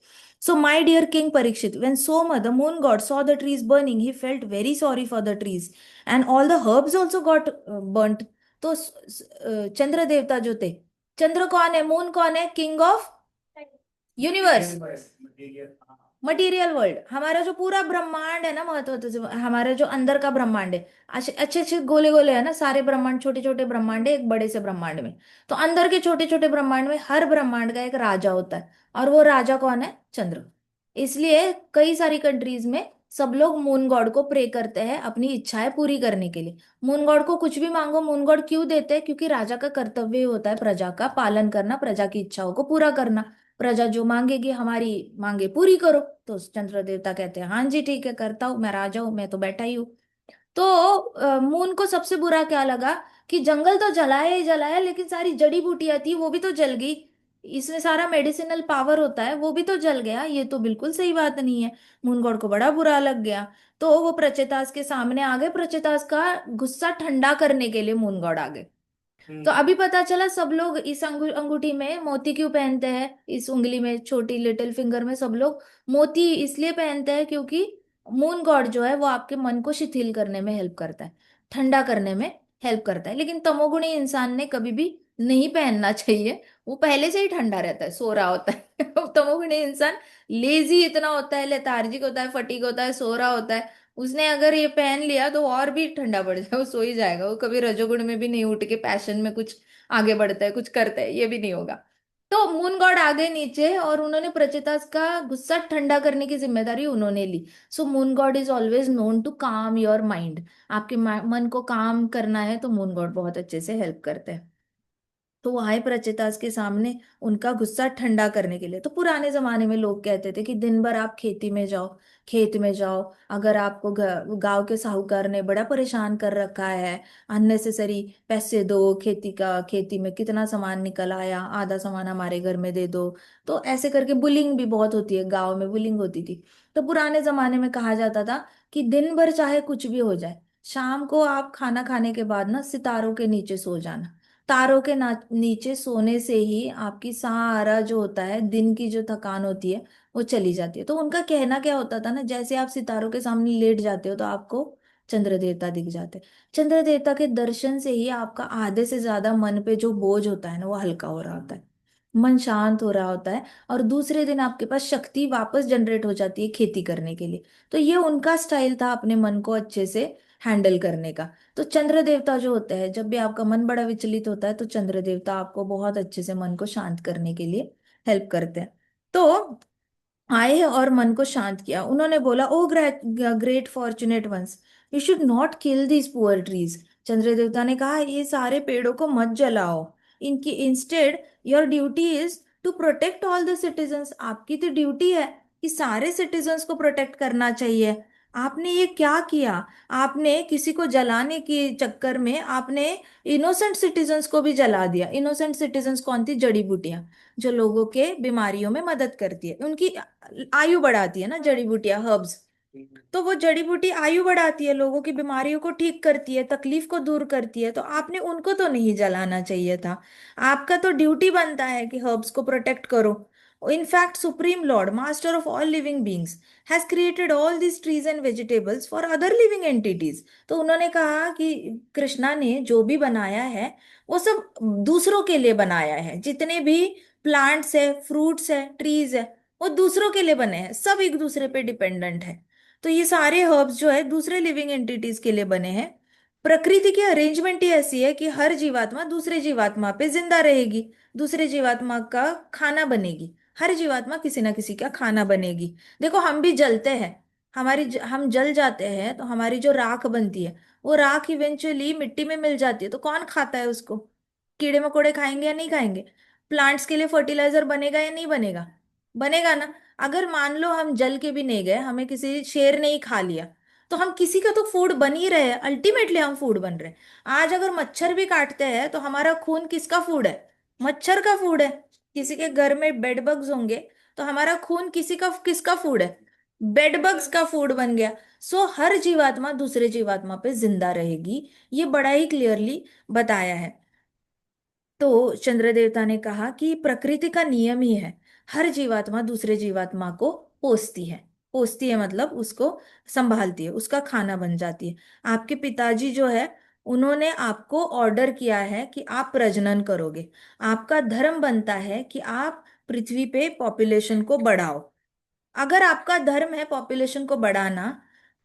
So my dear king Parikshit, when Soma the moon god saw the trees burning he felt very sorry for the trees and all the herbs also got burnt. तो चंद्र देवता जो थे, चंद्र कौन है, मून कौन है, king of universe, material world, हमारा जो पूरा ब्रह्मांड है ना, महत्व तो हमारे जो अंदर का ब्रह्मांड है, अच्छे अच्छे अच्छे गोले गोले है ना सारे ब्रह्मांड, छोटे छोटे ब्रह्मांड है एक बड़े से ब्रह्मांड में। तो अंदर के छोटे छोटे ब्रह्मांड में हर ब्रह्मांड का एक राजा होता है, और वो राजा कौन है, चंद्र। इसलिए कई सारी कंट्रीज में सब लोग मून गॉड को प्रे करते हैं अपनी इच्छाएं पूरी करने के लिए। मून गॉड को कुछ भी मांगो, मून गॉड क्यों देते हैं, क्योंकि राजा का कर्तव्य होता है प्रजा का पालन करना, प्रजा की इच्छाओं को पूरा करना। प्रजा जो मांगेगी हमारी मांगे पूरी करो, तो चंद्र देवता कहते हैं हाँ जी ठीक है करता हूँ, मैं राजा हूँ, मैं तो बैठा ही हूँ। तो मून को सबसे बुरा क्या लगा कि जंगल तो जलाया ही जलाया, लेकिन सारी जड़ी बूटियां थी वो भी तो जल गई, इसमें सारा मेडिसिनल पावर होता है वो भी तो जल गया, ये तो बिल्कुल सही बात नहीं है। मून गॉड को बड़ा बुरा लग गया। तो वो प्रचेतास के सामने आ गए, प्रचेतास का गुस्सा ठंडा करने के लिए मून गॉड आ गए। तो अभी पता चला सब लोग इस अंगूठी में मोती क्यों पहनते हैं, इस उंगली में छोटी लिटिल फिंगर में सब लोग मोती इसलिए पहनते हैं क्योंकि मून गॉड जो है वो आपके मन को शिथिल करने में हेल्प करता है, ठंडा करने में हेल्प करता है। लेकिन तमोगुणी इंसान ने कभी भी नहीं पहनना चाहिए, वो पहले से ही ठंडा रहता है, सो रहा होता है। तमोगुणी इंसान लेजी इतना होता है, लेथार्जिक होता है, फटीक होता है, सो रहा होता है। उसने अगर ये पहन लिया तो और भी ठंडा पड़ जाए, वो सो ही जाएगा, वो कभी रजोगुण में भी नहीं उठ के पैशन में कुछ आगे बढ़ता है, कुछ करता है, ये भी नहीं होगा। तो मून गॉड आ गए नीचे और उन्होंने प्रचेतास का गुस्सा ठंडा करने की जिम्मेदारी उन्होंने ली। So moon god is always known to calm your mind, आपके मन को काम करना है तो मून गॉड बहुत अच्छे से हेल्प करते हैं। तो वो आए प्रचेतास के सामने उनका गुस्सा ठंडा करने के लिए। तो पुराने जमाने में लोग कहते थे कि दिन भर आप खेती में जाओ, खेत में जाओ, अगर आपको गांव के साहूकार ने बड़ा परेशान कर रखा है, अननेसेसरी पैसे दो, खेती का, खेती में कितना सामान निकल आया, आधा सामान हमारे घर में दे दो। तो ऐसे करके बुलिंग भी बहुत होती है, गाँव में बुलिंग होती थी। तो पुराने जमाने में कहा जाता था कि दिन भर चाहे कुछ भी हो जाए, शाम को आप खाना खाने के बाद ना सितारों के नीचे सो जाना। तारों के नीचे सोने से ही आपकी सारा जो होता है दिन की जो थकान होती है वो चली जाती है। तो उनका कहना क्या होता था ना, जैसे आप सितारों के सामने लेट जाते हो तो आपको चंद्र देवता दिख जाते हैं। चंद्र देवता के दर्शन से ही आपका आधे से ज्यादा मन पे जो बोझ होता है ना वो हल्का हो रहा होता है, मन शांत हो रहा होता है, और दूसरे दिन आपके पास शक्ति वापस जनरेट हो जाती है खेती करने के लिए। तो ये उनका स्टाइल था अपने मन को अच्छे से हैंडल करने का। तो चंद्र देवता जो होते हैं, जब भी आपका मन बड़ा विचलित होता है तो चंद्र देवता आपको बहुत अच्छे से मन को शांत करने के लिए हेल्प करते हैं। तो आए और मन को शांत किया, उन्होंने बोला oh great great fortunate ones, you should not kill these poor trees. Chandra देवता ने कहा ये सारे पेड़ों को मत जलाओ, इनकी instead your duty is to protect all the citizens, आपकी तो ड्यूटी है कि सारे सिटीजन्स को प्रोटेक्ट करना चाहिए। आपने ये क्या किया, आपने किसी को जलाने के चक्कर में आपने इनोसेंट सिटीजन्स को भी जला दिया। इनोसेंट सिटीजन्स कौन थी, जड़ी बूटियां, जो लोगों के बीमारियों में मदद करती है, उनकी आयु बढ़ाती है ना जड़ी बूटियां, हर्ब्स। तो वो जड़ी बूटी आयु बढ़ाती है, लोगों की बीमारियों को ठीक करती है, तकलीफ को दूर करती है, तो आपने उनको तो नहीं जलाना चाहिए था। आपका तो ड्यूटी बनता है कि हर्ब्स को प्रोटेक्ट करो। In fact supreme Lord master of all living beings has created all this trees and vegetables for other living entities. तो उन्होंने कहा कि कृष्णा ने जो भी बनाया है वो सब दूसरों के लिए बनाया है, जितने भी प्लांट्स है, फ्रूट्स है, ट्रीज है, वो दूसरों के लिए बने हैं, सब एक दूसरे पे डिपेंडेंट है। तो ये सारे हर्ब्स जो है दूसरे लिविंग एंटिटीज के लिए बने हैं। प्रकृति की अरेंजमेंट ही ऐसी है कि हर जीवात्मा दूसरे जीवात्मा पे जिंदा रहेगी, दूसरे जीवात्मा का खाना बनेगी, हर जीवात्मा किसी ना किसी का खाना बनेगी। देखो हम भी जलते हैं, हम जल जाते हैं तो हमारी जो राख बनती है, वो राख इवेंचुअली मिट्टी में मिल जाती है, तो कौन खाता है उसको? कीड़े मकोड़े खाएंगे या नहीं खाएंगे? प्लांट्स के लिए फर्टिलाइजर बनेगा या नहीं बनेगा? बनेगा ना। अगर मान लो हम जल के भी नहीं गए, हमें किसी शेर ने ही खा लिया, तो हम किसी का तो फूड बन ही रहे हैं, अल्टीमेटली हम फूड बन रहे हैं। आज अगर मच्छर भी काटते हैं तो हमारा खून किसका फूड है? मच्छर का फूड है। किसी के घर में बेड बग्स होंगे तो हमारा खून किसी का किसका फूड है? बेड बग्स का फूड बन गया। सो हर जीवात्मा दूसरे जीवात्मा पे जिंदा रहेगी, ये बड़ा ही क्लियरली बताया है। तो चंद्र देवता ने कहा कि प्रकृति का नियम ही है, हर जीवात्मा दूसरे जीवात्मा को पोसती है। पोसती है मतलब उसको संभालती है, उसका खाना बन जाती है। आपके पिताजी जो है, उन्होंने आपको ऑर्डर किया है कि आप प्रजनन करोगे। आपका धर्म बनता है कि आप पृथ्वी पे पॉपुलेशन को बढ़ाओ। अगर आपका धर्म है पॉपुलेशन को बढ़ाना,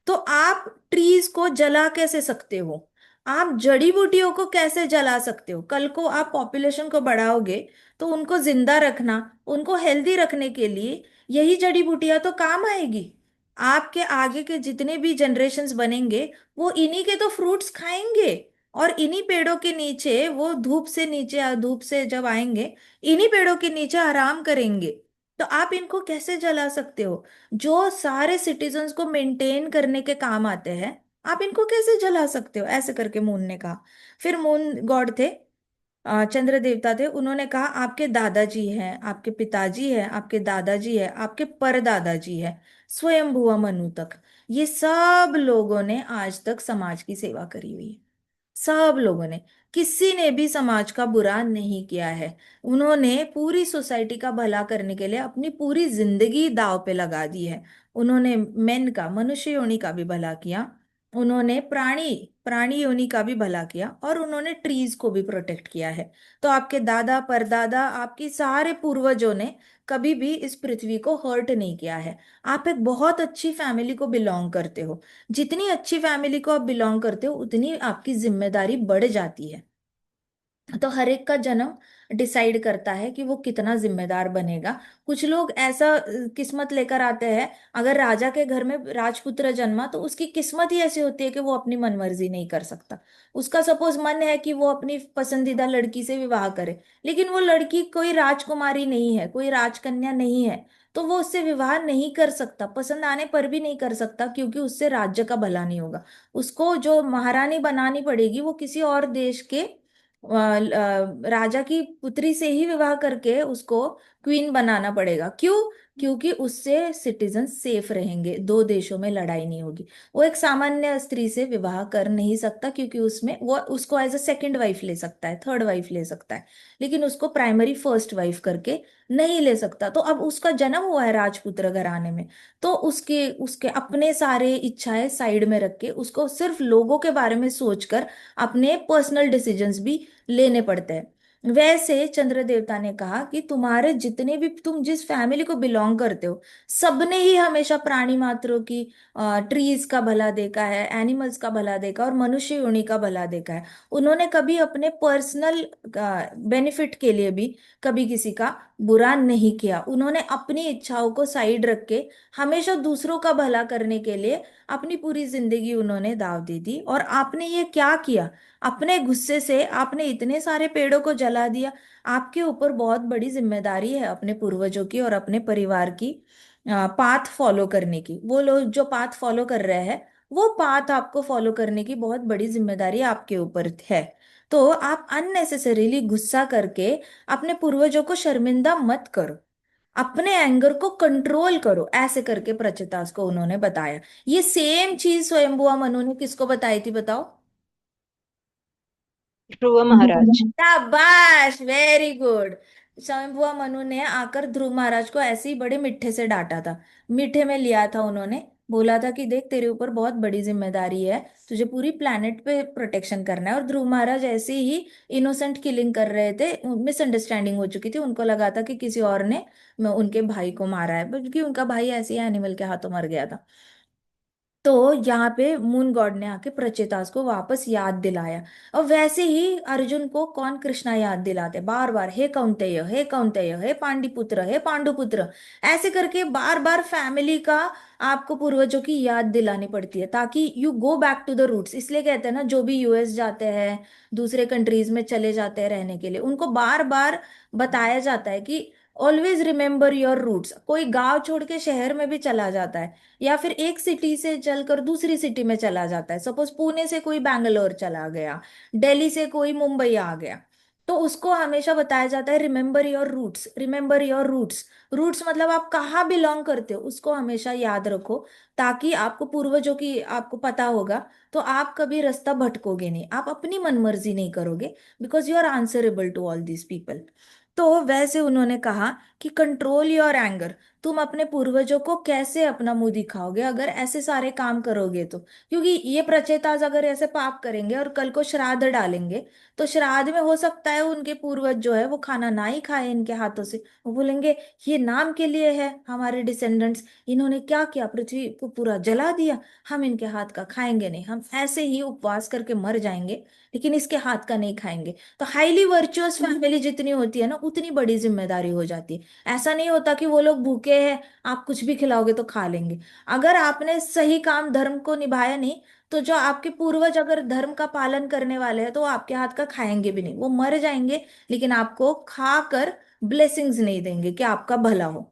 तो आप ट्रीज को जला कैसे सकते हो? आप जड़ी बूटियों को कैसे जला सकते हो? कल को आप पॉपुलेशन को बढ़ाओगे तो उनको जिंदा रखना, उनको हेल्दी रखने के लिए यही जड़ी बूटियां तो काम आएगी। आपके आगे के जितने भी जनरेशन्स बनेंगे, वो इन्हीं के तो फ्रूट्स खाएंगे। और इन्हीं पेड़ों के नीचे वो धूप से नीचे, धूप से जब आएंगे, इन्हीं पेड़ों के नीचे आराम करेंगे। तो आप इनको कैसे जला सकते हो? जो सारे सिटीजन्स को मेंटेन करने के काम आते हैं, आप इनको कैसे जला सकते हो? ऐसे करके मून ने कहा। फिर मून गॉड थे, चंद्र देवता थे, उन्होंने कहा आपके दादाजी हैं, आपके पिताजी हैं, आपके दादाजी है, आपके परदादाजी है, स्वयंभुवा मनु तक, ये सब लोगों ने आज तक समाज की सेवा करी हुई है। सब लोगों ने, किसी ने भी समाज का बुरा नहीं किया है। उन्होंने पूरी सोसाइटी का भला करने के लिए अपनी पूरी जिंदगी दांव पे लगा दी है। उन्होंने मेन का, मनुष्य योनि का भी भला किया, उन्होंने प्राणी प्राणी योनि का भी भला किया, और उन्होंने ट्रीज को भी प्रोटेक्ट किया है। तो आपके दादा परदादा, आपकी सारे पूर्वजों ने कभी भी इस पृथ्वी को हर्ट नहीं किया है। आप एक बहुत अच्छी फैमिली को बिलोंग करते हो। जितनी अच्छी फैमिली को आप बिलोंग करते हो, उतनी आपकी जिम्मेदारी बढ़ जाती है। तो हर एक का जन्म डिसाइड करता है कि वो कितना जिम्मेदार बनेगा। कुछ लोग ऐसा किस्मत लेकर आते हैं, अगर राजा के घर में राजपुत्र जन्मा तो उसकी किस्मत ही ऐसी होती है कि वो अपनी मनमर्जी नहीं कर सकता। उसका सपोज मन है कि वो अपनी पसंदीदा लड़की से विवाह करे, लेकिन वो लड़की कोई राजकुमारी नहीं है, कोई राजकन्या नहीं है, तो वो उससे विवाह नहीं कर सकता, पसंद आने पर भी नहीं कर सकता, क्योंकि उससे राज्य का भला नहीं होगा। उसको जो महारानी बनानी पड़ेगी, वो किसी और देश के राजा की पुत्री से ही विवाह करके उसको क्वीन बनाना पड़ेगा। क्यों? क्योंकि उससे सिटीजन सेफ रहेंगे, दो देशों में लड़ाई नहीं होगी। वो एक सामान्य स्त्री से विवाह कर नहीं सकता, क्योंकि उसमें वो उसको एज अ सेकंड वाइफ ले सकता है, थर्ड वाइफ ले सकता है, लेकिन उसको प्राइमरी फर्स्ट वाइफ करके नहीं ले सकता। तो अब उसका जन्म हुआ है राजपुत्र घराने में, तो उसके उसके अपने सारे इच्छाएं साइड में रख के उसको सिर्फ लोगों के बारे में सोचकर अपने पर्सनल डिसीजंस भी लेने पड़ते हैं। वैसे चंद्र देवता ने कहा कि तुम्हारे जितने भी, तुम जिस फैमिली को बिलोंग करते हो, सबने ही हमेशा प्राणी मात्रों की, ट्रीज का भला देखा है, एनिमल्स का भला देखा, और मनुष्य योनि का भला देखा है। उन्होंने कभी अपने पर्सनल बेनिफिट के लिए भी कभी किसी का बुरा नहीं किया। उन्होंने अपनी इच्छाओं को साइड रख के हमेशा दूसरों का भला करने के लिए अपनी पूरी जिंदगी उन्होंने दाव दे दी। और आपने ये क्या किया? अपने गुस्से से आपने इतने सारे पेड़ों को जला दिया। आपके ऊपर बहुत बड़ी जिम्मेदारी है अपने पूर्वजों की और अपने परिवार की पाथ फॉलो करने की। वो लोग जो पाथ फॉलो कर रहे हैं, वो पाथ आपको फॉलो करने की बहुत बड़ी जिम्मेदारी आपके ऊपर है। तो आप अननेसेसरीली गुस्सा करके अपने पूर्वजों को शर्मिंदा मत करो, अपने एंगर को कंट्रोल करो, ऐसे करके प्रचितास को उन्होंने बताया। ये सेम चीज स्वयंभुआ मनु ने किसको बताई थी, बताओ? ध्रुव महाराज। शाबाश, वेरी गुड। स्वयंभुआ मनु ने आकर ध्रुव महाराज को ऐसे ही बड़े मीठे से डांटा था, मीठे में लिया था। उन्होंने बोला था कि देख, तेरे ऊपर बहुत बड़ी जिम्मेदारी है, तुझे पूरी प्लेनेट पे प्रोटेक्शन करना है। और ध्रुव महाराज ऐसे ही इनोसेंट किलिंग कर रहे थे, मिसअंडरस्टैंडिंग हो चुकी थी, उनको लगा था कि किसी और ने उनके भाई को मारा है, क्योंकि उनका भाई ऐसे ही एनिमल के हाथों मर गया था। तो यहाँ पे मून गॉड ने आके प्रचेतास को वापस याद दिलाया। और वैसे ही अर्जुन को कौन कृष्णा याद दिलाते बार बार, हे कौंतेय हे कौंतेय हे पांडिपुत्र हे पांडुपुत्र, ऐसे करके बार बार फैमिली का आपको पूर्वजों की याद दिलानी पड़ती है, ताकि you go back to the roots. इसलिए कहते हैं ना, जो भी यूएस जाते हैं, दूसरे कंट्रीज में चले जाते हैं रहने के लिए, उनको बार बार बताया जाता है कि ऑलवेज रिमेम्बर योर रूट्स। कोई गांव छोड़ के शहर में भी चला जाता है, या फिर एक सिटी से चलकर दूसरी सिटी में चला जाता है, सपोज पुणे से कोई बैंगलोर चला गया, दिल्ली से कोई मुंबई आ गया, तो उसको हमेशा बताया जाता है remember your roots, remember your roots. Roots मतलब आप कहाँ बिलोंग करते हो, उसको हमेशा याद रखो, ताकि आपको पूर्वजों की आपको पता होगा, तो आप कभी रास्ता भटकोगे नहीं, आप अपनी मनमर्जी नहीं करोगे, because you are answerable to all these people. तो वैसे उन्होंने कहा कि कंट्रोल योर एंगर। तुम अपने पूर्वजों को कैसे अपना मुंह दिखाओगे अगर ऐसे सारे काम करोगे तो, क्योंकि ये प्रचेताज अगर ऐसे पाप करेंगे और कल को श्राद्ध डालेंगे, तो श्राद्ध में हो सकता है उनके पूर्वज जो है वो खाना ना ही खाए इनके हाथों से। वो बोलेंगे ये नाम के लिए है हमारे डिसेंडेंट्स, इन्होंने क्या किया, पृथ्वी को पूरा जला दिया, हम इनके हाथ का खाएंगे नहीं, हम ऐसे ही उपवास करके मर जाएंगे, लेकिन इसके हाथ का नहीं खाएंगे। तो हाईली वर्चुअस फैमिली जितनी होती है ना, उतनी बड़ी जिम्मेदारी हो जाती है। ऐसा नहीं होता कि वो लोग भूखे हैं, आप कुछ भी खिलाओगे तो खा लेंगे। अगर आपने सही काम धर्म को निभाया नहीं, तो जो आपके पूर्वज अगर धर्म का पालन करने वाले हैं तो वो आपके हाथ का खाएंगे भी नहीं, वो मर जाएंगे, लेकिन आपको खाकर ब्लेसिंग्स नहीं देंगे कि आपका भला हो।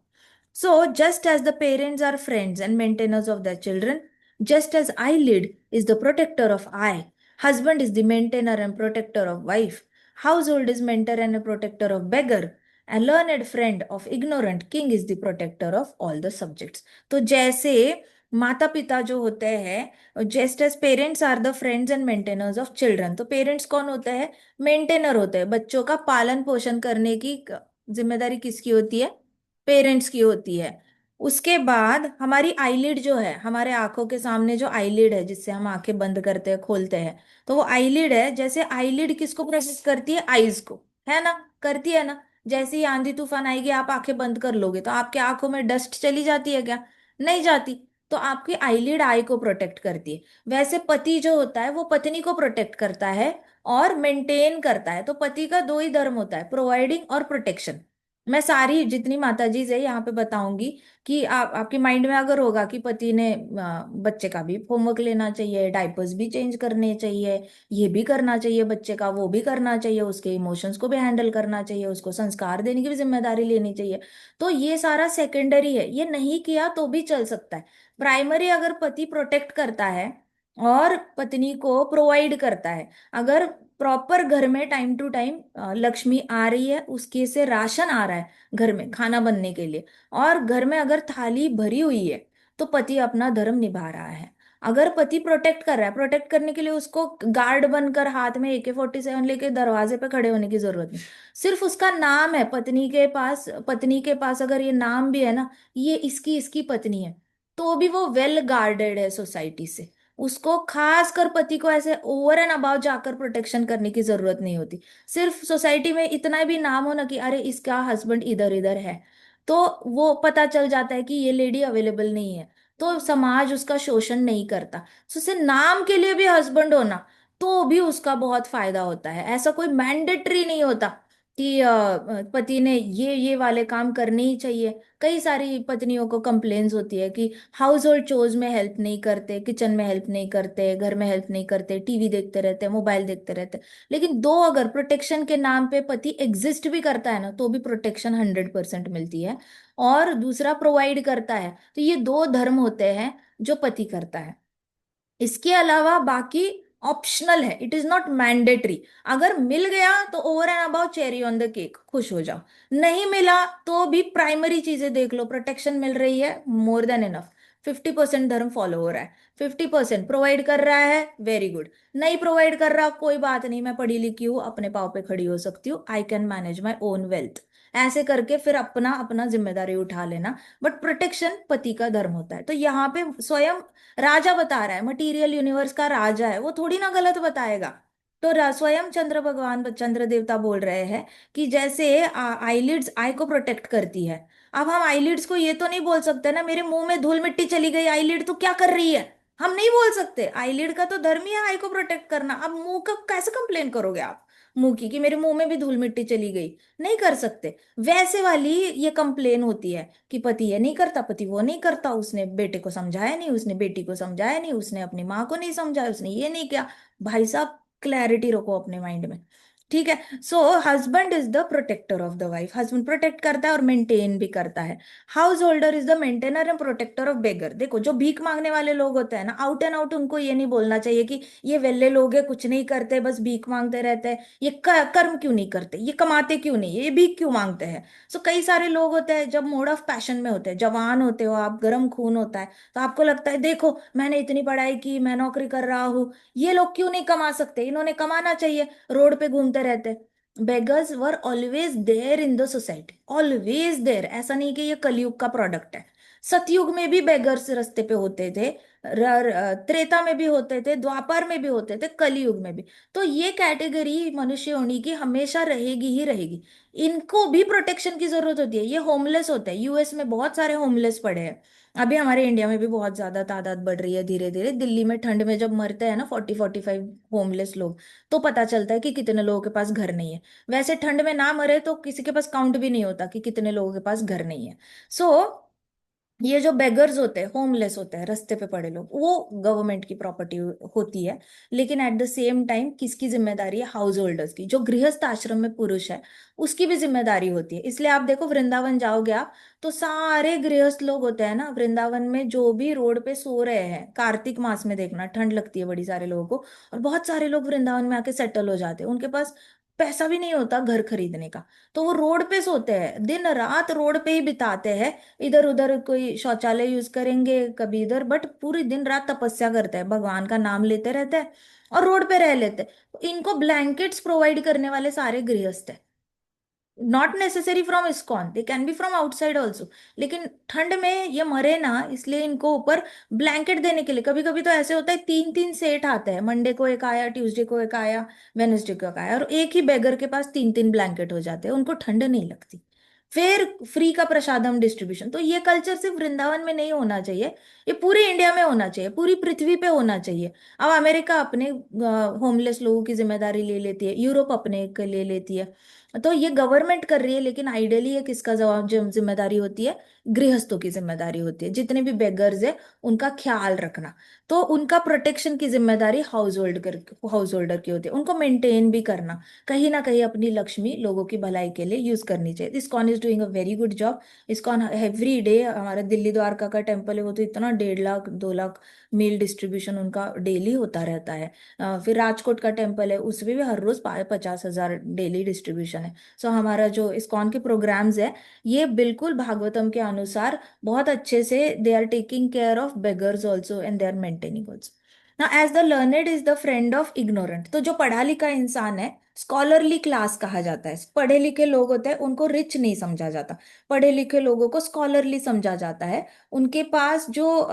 So, just as the parents are friends and maintainers of their children, just as eyelid is the protector of eye, husband is the maintainer and protector of wife, household is maintainer and protector of beggar, a learned friend of ignorant, king is the protector of all the subjects. तो जैसे माता पिता जो होते हैं, just as parents are the friends and maintainers of children, तो parents कौन होते हैं, मेंटेनर होते हैं, बच्चों का पालन पोषण करने की जिम्मेदारी किसकी होती है, पेरेंट्स की होती है। उसके बाद हमारी आईलिड जो है, हमारे आंखों के सामने जो आईलिड है जिससे हम आंखें बंद करते हैं खोलते हैं, तो वो आईलिड है। जैसे आईलिड किसको प्रोटेक्ट करती है, आईज को, है ना, करती है ना। जैसे ही आंधी तूफान आएगी आप आंखें बंद कर लोगे तो आपके आंखों में डस्ट चली जाती है क्या, नहीं जाती। तो आपकी आईलिड आई को प्रोटेक्ट करती है। वैसे पति जो होता है वो पत्नी को प्रोटेक्ट करता है और मेंटेन करता है। तो पति का दो ही धर्म होता है, प्रोवाइडिंग और प्रोटेक्शन। मैं सारी जितनी माताजी है यहाँ पे बताऊंगी कि आपके माइंड में अगर होगा कि पति ने बच्चे का भी होमवर्क लेना चाहिए, डायपर्स भी चेंज करने चाहिए, ये भी करना चाहिए, बच्चे का वो भी करना चाहिए, उसके इमोशंस को भी हैंडल करना चाहिए, उसको संस्कार देने की भी जिम्मेदारी लेनी चाहिए, तो ये सारा सेकेंडरी है, ये नहीं किया तो भी चल सकता है। प्राइमरी अगर पति प्रोटेक्ट करता है और पत्नी को प्रोवाइड करता है, अगर प्रॉपर घर में टाइम टू टाइम लक्ष्मी आ रही है, उसके से राशन आ रहा है घर में खाना बनने के लिए, और घर में अगर थाली भरी हुई है, तो पति अपना धर्म निभा रहा है। अगर पति प्रोटेक्ट कर रहा है, प्रोटेक्ट करने के लिए उसको गार्ड बनकर हाथ में AK-47 लेके दरवाजे पे खड़े होने की जरूरत नहीं। सिर्फ उसका नाम है पत्नी के पास अगर ये नाम भी है ना, ये इसकी इसकी पत्नी है, तो भी वो वेल गार्डेड है सोसाइटी से। उसको खास कर पति को ऐसे ओवर एंड अबाव जाकर प्रोटेक्शन करने की जरूरत नहीं होती। सिर्फ सोसाइटी में इतना भी नाम हो ना कि अरे इसका हस्बैंड इधर इधर है, तो वो पता चल जाता है कि ये लेडी अवेलेबल नहीं है, तो समाज उसका शोषण नहीं करता। तो उसे नाम के लिए भी हस्बैंड होना, तो भी उसका बहुत फायदा होता है। ऐसा कोई मैंडेटरी नहीं होता कि पति ने ये वाले काम करने ही चाहिए। कई सारी पत्नियों को कंप्लेन्स होती है कि हाउस होल्ड चोज में हेल्प नहीं करते, किचन में हेल्प नहीं करते, घर में हेल्प नहीं करते, टीवी देखते रहते, मोबाइल देखते रहते। लेकिन दो अगर प्रोटेक्शन के नाम पे पति एग्जिस्ट भी करता है ना, तो भी प्रोटेक्शन 100% मिलती है। और दूसरा प्रोवाइड करता है, तो ये दो धर्म होते हैं जो पति करता है। इसके अलावा बाकी ऑप्शनल है, इट इज नॉट मैंडेटरी। अगर मिल गया तो over and above cherry on the cake, खुश हो जाओ। नहीं मिला तो भी प्राइमरी चीजें देख लो, प्रोटेक्शन मिल रही है, मोर देन इनफ। 50% धर्म फॉलो हो रहा है, 50% प्रोवाइड कर रहा है, वेरी गुड। नहीं प्रोवाइड कर रहा, कोई बात नहीं, मैं पढ़ी लिखी हूँ, अपने पाँव पे खड़ी हो सकती हूँ, I can manage my own wealth. ऐसे करके फिर अपना अपना जिम्मेदारी उठा लेना। बट प्रोटेक्शन पति का धर्म होता है। तो यहाँ पे स्वयं राजा बता रहा है, मटीरियल यूनिवर्स का राजा है, वो थोड़ी ना गलत बताएगा। तो स्वयं चंद्र भगवान, चंद्र देवता बोल रहे हैं कि जैसे आईलिड्स आई को प्रोटेक्ट करती है। अब हम आईलिड्स को ये तो नहीं बोल सकते ना, मेरे मुंह में धूल मिट्टी चली गई, आईलिड तो क्या कर रही है, हम नहीं बोल सकते, आईलिड का तो धर्म ही है आई को प्रोटेक्ट करना। अब मुंह का कैसे कंप्लेन करोगे आप मुंह की, कि मेरे मुंह में भी धूल मिट्टी चली गई? नहीं कर सकते। वैसे वाली ये कंप्लेन होती है कि पति ये नहीं करता, पति वो नहीं करता, उसने बेटे को समझाया नहीं, उसने बेटी को समझाया नहीं, उसने अपनी माँ को नहीं समझाया, उसने ये नहीं किया। भाई साहब क्लैरिटी रखो अपने माइंड में। ठीक है। So husband is the protector of the wife, husband protect करता है और मेंटेन भी करता है। Householder is the maintainer and protector of beggar. देखो जो भीख मांगने वाले लोग होते हैं ना, आउट एंड आउट उनको ये नहीं बोलना चाहिए कि ये वेले लोग हैं, कुछ नहीं करते, बस भीख मांगते रहते हैं, ये कर्म क्यों नहीं करते, ये कमाते क्यों नहीं, ये भीख क्यों मांगते हैं। सो कई सारे लोग होते हैं जब मोड ऑफ पैशन में होते हैं, जवान होते हो आप, गर्म खून होता है, तो आपको लगता है देखो मैंने इतनी पढ़ाई की, मैं नौकरी कर रहा हूँ, ये लोग क्यों नहीं कमा सकते, इन्होंने कमाना चाहिए, रोड पे घूमते रहते। Beggars were always there in the society, always there. ऐसा नहीं कि ये कलयुग का प्रोडक्ट है। सतयुग में भी बेगर्स रास्ते पे होते थे, त्रेता में भी होते थे, द्वापर में भी होते थे, कलयुग में भी। तो ये कैटेगरी मनुष्य होने की हमेशा रहेगी ही रहेगी। इनको भी प्रोटेक्शन की जरूरत होती है। ये होमलेस होते हैं, यूएस में बहुत सारे होमलेस पड़े हैं। अभी हमारे इंडिया में भी बहुत ज्यादा तादाद बढ़ रही है धीरे धीरे। दिल्ली में ठंड में जब मरते हैं ना 40-45 होमलेस लोग, तो पता चलता है कि कितने लोगों के पास घर नहीं है। वैसे ठंड में ना मरे तो किसी के पास काउंट भी नहीं होता कि कितने लोगों के पास घर नहीं है। सो ये जो बेगर्स होते हैं, होमलेस होते हैं, रास्ते पे पड़े लोग, वो गवर्नमेंट की प्रॉपर्टी होती है। लेकिन एट द सेम टाइम किसकी जिम्मेदारी है? हाउस होल्डर्स की। जो गृहस्थ आश्रम में पुरुष है उसकी भी जिम्मेदारी होती है। इसलिए आप देखो वृंदावन जाओगे आप, तो सारे गृहस्थ लोग होते हैं ना वृंदावन में, जो भी रोड पे सो रहे हैं, कार्तिक मास में देखना ठंड लगती है बड़ी सारे लोगों को, और बहुत सारे लोग वृंदावन में आके सेटल हो जाते हैं, उनके पास पैसा भी नहीं होता घर खरीदने का, तो वो रोड पे सोते हैं, दिन रात रोड पे ही बिताते हैं। इधर उधर कोई शौचालय यूज करेंगे कभी इधर, बट पूरी दिन रात तपस्या करते हैं, भगवान का नाम लेते रहते हैं और रोड पे रह लेते हैं। इनको ब्लैंकेट्स प्रोवाइड करने वाले सारे गृहस्थ हैं। Not necessary from ISKCON, they can be from outside also. लेकिन ठंड में ये मरे ना, इसलिए इनको ऊपर ब्लैंकेट देने के लिए कभी कभी तो ऐसे होता है 3-3 सेट आते हैं, मंडे को एक आया, ट्यूसडे को एक आया, वेनेसडे को एक आया, और एक ही बेगर के पास 3-3 ब्लैंकेट हो जाते हैं, उनको ठंड नहीं लगती। फिर फ्री का प्रसादम डिस्ट्रीब्यूशन। तो ये कल्चर सिर्फ वृंदावन में नहीं होना चाहिए, ये पूरी इंडिया में होना चाहिए, पूरी पृथ्वी पे होना चाहिए। अब अमेरिका अपने होमलेस लोगों की जिम्मेदारी ले लेती है, यूरोप अपने के ले लेती है। तो ये गवर्नमेंट कर रही है, लेकिन आइडियली ये किसका जवाब जिम्मेदारी होती है? गृहस्थों की जिम्मेदारी होती है। जितने भी बेगर्स है उनका ख्याल रखना, तो उनका प्रोटेक्शन की जिम्मेदारी हाउस होल्डर की होती है। उनको मेंटेन भी करना, कहीं ना कहीं अपनी लक्ष्मी लोगों की भलाई के लिए यूज करनी चाहिए। ISKCON is doing a very good job. ISKCON every day, हमारा दिल्ली द्वारका का टेम्पल है वो तो इतना 1.5 लाख 2 लाख मील डिस्ट्रीब्यूशन उनका डेली होता रहता है। फिर राजकोट का टेम्पल है, उसमें भी हर रोज 50,000 डेली डिस्ट्रीब्यूशन है। सो हमारा जो इस्कॉन के प्रोग्राम्स है, ये बिल्कुल भागवतम के अनुसार बहुत अच्छे से they are taking care of beggars also and they are maintaining also. ना as the learned is the friend of ignorant. तो जो पढ़ा लिखा इंसान है, स्कॉलरली क्लास कहा जाता है। पढ़े लिखे लोग होते हैं उनको रिच नहीं समझा जाता, पढ़े लिखे लोगों को स्कॉलरली समझा जाता है। उनके पास जो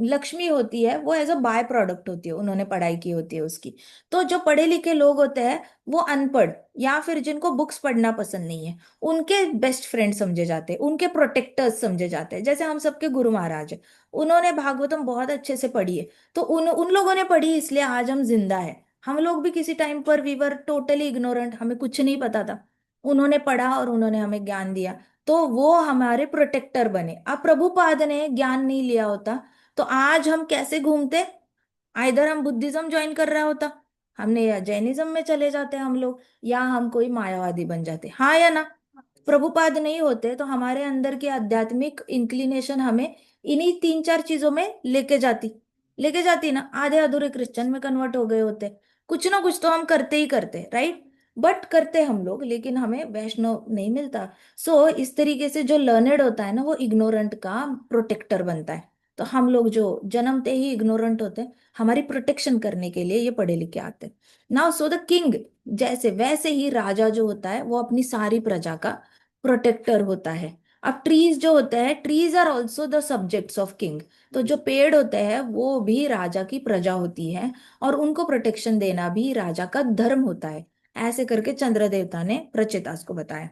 लक्ष्मी होती है वो एज अ बाय प्रोडक्ट होती है, उन्होंने पढ़ाई की होती है उसकी। तो जो पढ़े लिखे लोग होते हैं वो अनपढ़ या फिर जिनको बुक्स पढ़ना पसंद नहीं है, उनके बेस्ट फ्रेंड समझे जाते हैं, उनके प्रोटेक्टर्स समझे जाते हैं। जैसे हम सबके गुरु महाराज हैं, उन्होंने भागवतम बहुत अच्छे से पढ़ी है, तो उन उन लोगों ने पढ़ी इसलिए आज हम जिंदा है। हम लोग भी किसी टाइम पर वी वर टोटली इग्नोरेंट, हमें कुछ नहीं पता था, उन्होंने पढ़ा और उन्होंने हमें ज्ञान दिया, तो वो हमारे प्रोटेक्टर बने। अब प्रभुपाद ने ज्ञान नहीं लिया होता तो आज हम कैसे घूमते? आइधर हम बुद्धिज्म ज्वाइन कर रहा होता, हमने, या जैनिज्म में चले जाते हम लोग, या हम कोई मायावादी बन जाते, हाँ या ना? प्रभुपाद नहीं होते तो हमारे अंदर की आध्यात्मिक इंक्लिनेशन हमें इन्हीं 3-4 चीजों में लेके जाती ना, आधे अधूरे क्रिश्चियन में कन्वर्ट हो गए होते। कुछ ना कुछ तो हम करते ही करते, राइट? बट करते हम लोग, लेकिन हमें वैष्णव नहीं मिलता। सो इस तरीके से जो लर्नेड होता है ना, वो इग्नोरेंट का प्रोटेक्टर बनता है। तो हम लोग जो जन्मते ही इग्नोरेंट होते हैं, हमारी प्रोटेक्शन करने के लिए ये पढ़े लिखे आते हैं। नाउ सो द किंग, जैसे वैसे ही राजा जो होता है वो अपनी सारी प्रजा का प्रोटेक्टर होता है। अब ट्रीज जो होते हैं, trees are also the subjects of king. तो जो पेड़ होते हैं वो भी राजा की प्रजा होती है, और उनको प्रोटेक्शन देना भी राजा का धर्म होता है। ऐसे करके चंद्र देवता ने प्रचेतास को बताया।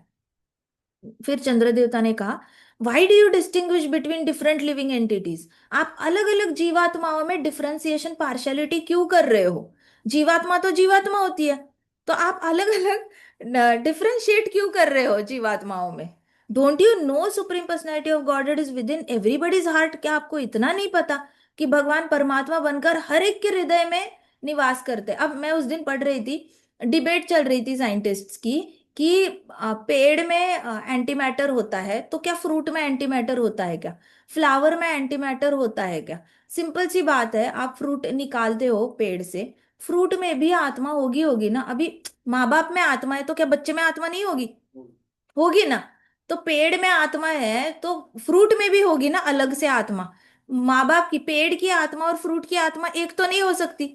फिर चंद्र देवता ने कहा, why do you distinguish between different living entities? आप अलग अलग जीवात्माओं में डिफरेंशिएशन पार्शियलिटी क्यों कर रहे हो? जीवात्मा तो जीवात्मा होती है, तो आप अलग अलग डिफरेंशिएट क्यों कर रहे हो जीवात्माओं में? Don't you know supreme personality of God is with in everybody's heart? क्या आपको इतना नहीं पता कि भगवान परमात्मा बनकर हर एक के हृदय में निवास करते हैं? अब मैं उस दिन पढ़ रही थी, डिबेट चल रही थी साइंटिस्ट्स की कि पेड़ में एंटी मैटर होता है तो क्या फ्रूट में एंटी मैटर होता है क्या? फ्लावर में एंटी मैटर होता है क्या? सिंपल सी बात है, आप फ्रूट निकालते हो पेड़ से, फ्रूट में भी आत्मा होगी होगी ना। अभी माँ बाप में आत्मा है तो क्या बच्चे में आत्मा नहीं होगी? होगी ना। तो पेड़ में आत्मा है तो फ्रूट में भी होगी ना अलग से आत्मा। माँ बाप की, पेड़ की आत्मा और फ्रूट की आत्मा एक तो नहीं हो सकती,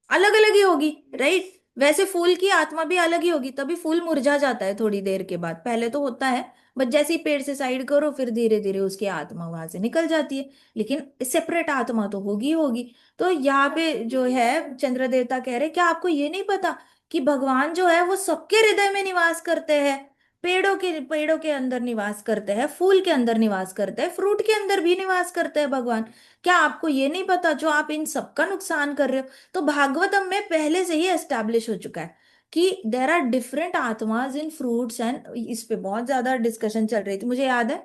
अलग अलग ही होगी, राइट? वैसे फूल की आत्मा भी अलग ही होगी, तभी फूल मुरझा जाता है थोड़ी देर के बाद, पहले तो होता है, बट जैसे ही पेड़ से साइड करो फिर धीरे धीरे उसकी आत्मा वहां से निकल जाती है, लेकिन सेपरेट आत्मा तो होगी ही होगी। तो यहाँ पे जो है चंद्र देवता कह रहे, क्या आपको ये नहीं पता कि भगवान जो है वो सबके हृदय में निवास करते हैं? पेड़ों के अंदर निवास करते हैं, फूल के अंदर निवास करते हैं, फ्रूट के अंदर भी निवास करते हैं भगवान। क्या आपको ये नहीं पता जो आप इन सबका नुकसान कर रहे हो? तो भागवतम में पहले से ही एस्टैब्लिश हो चुका है कि देर आर डिफरेंट आत्माज इन फ्रूट्स एंड, इस पे बहुत ज्यादा डिस्कशन चल रही थी, मुझे याद है।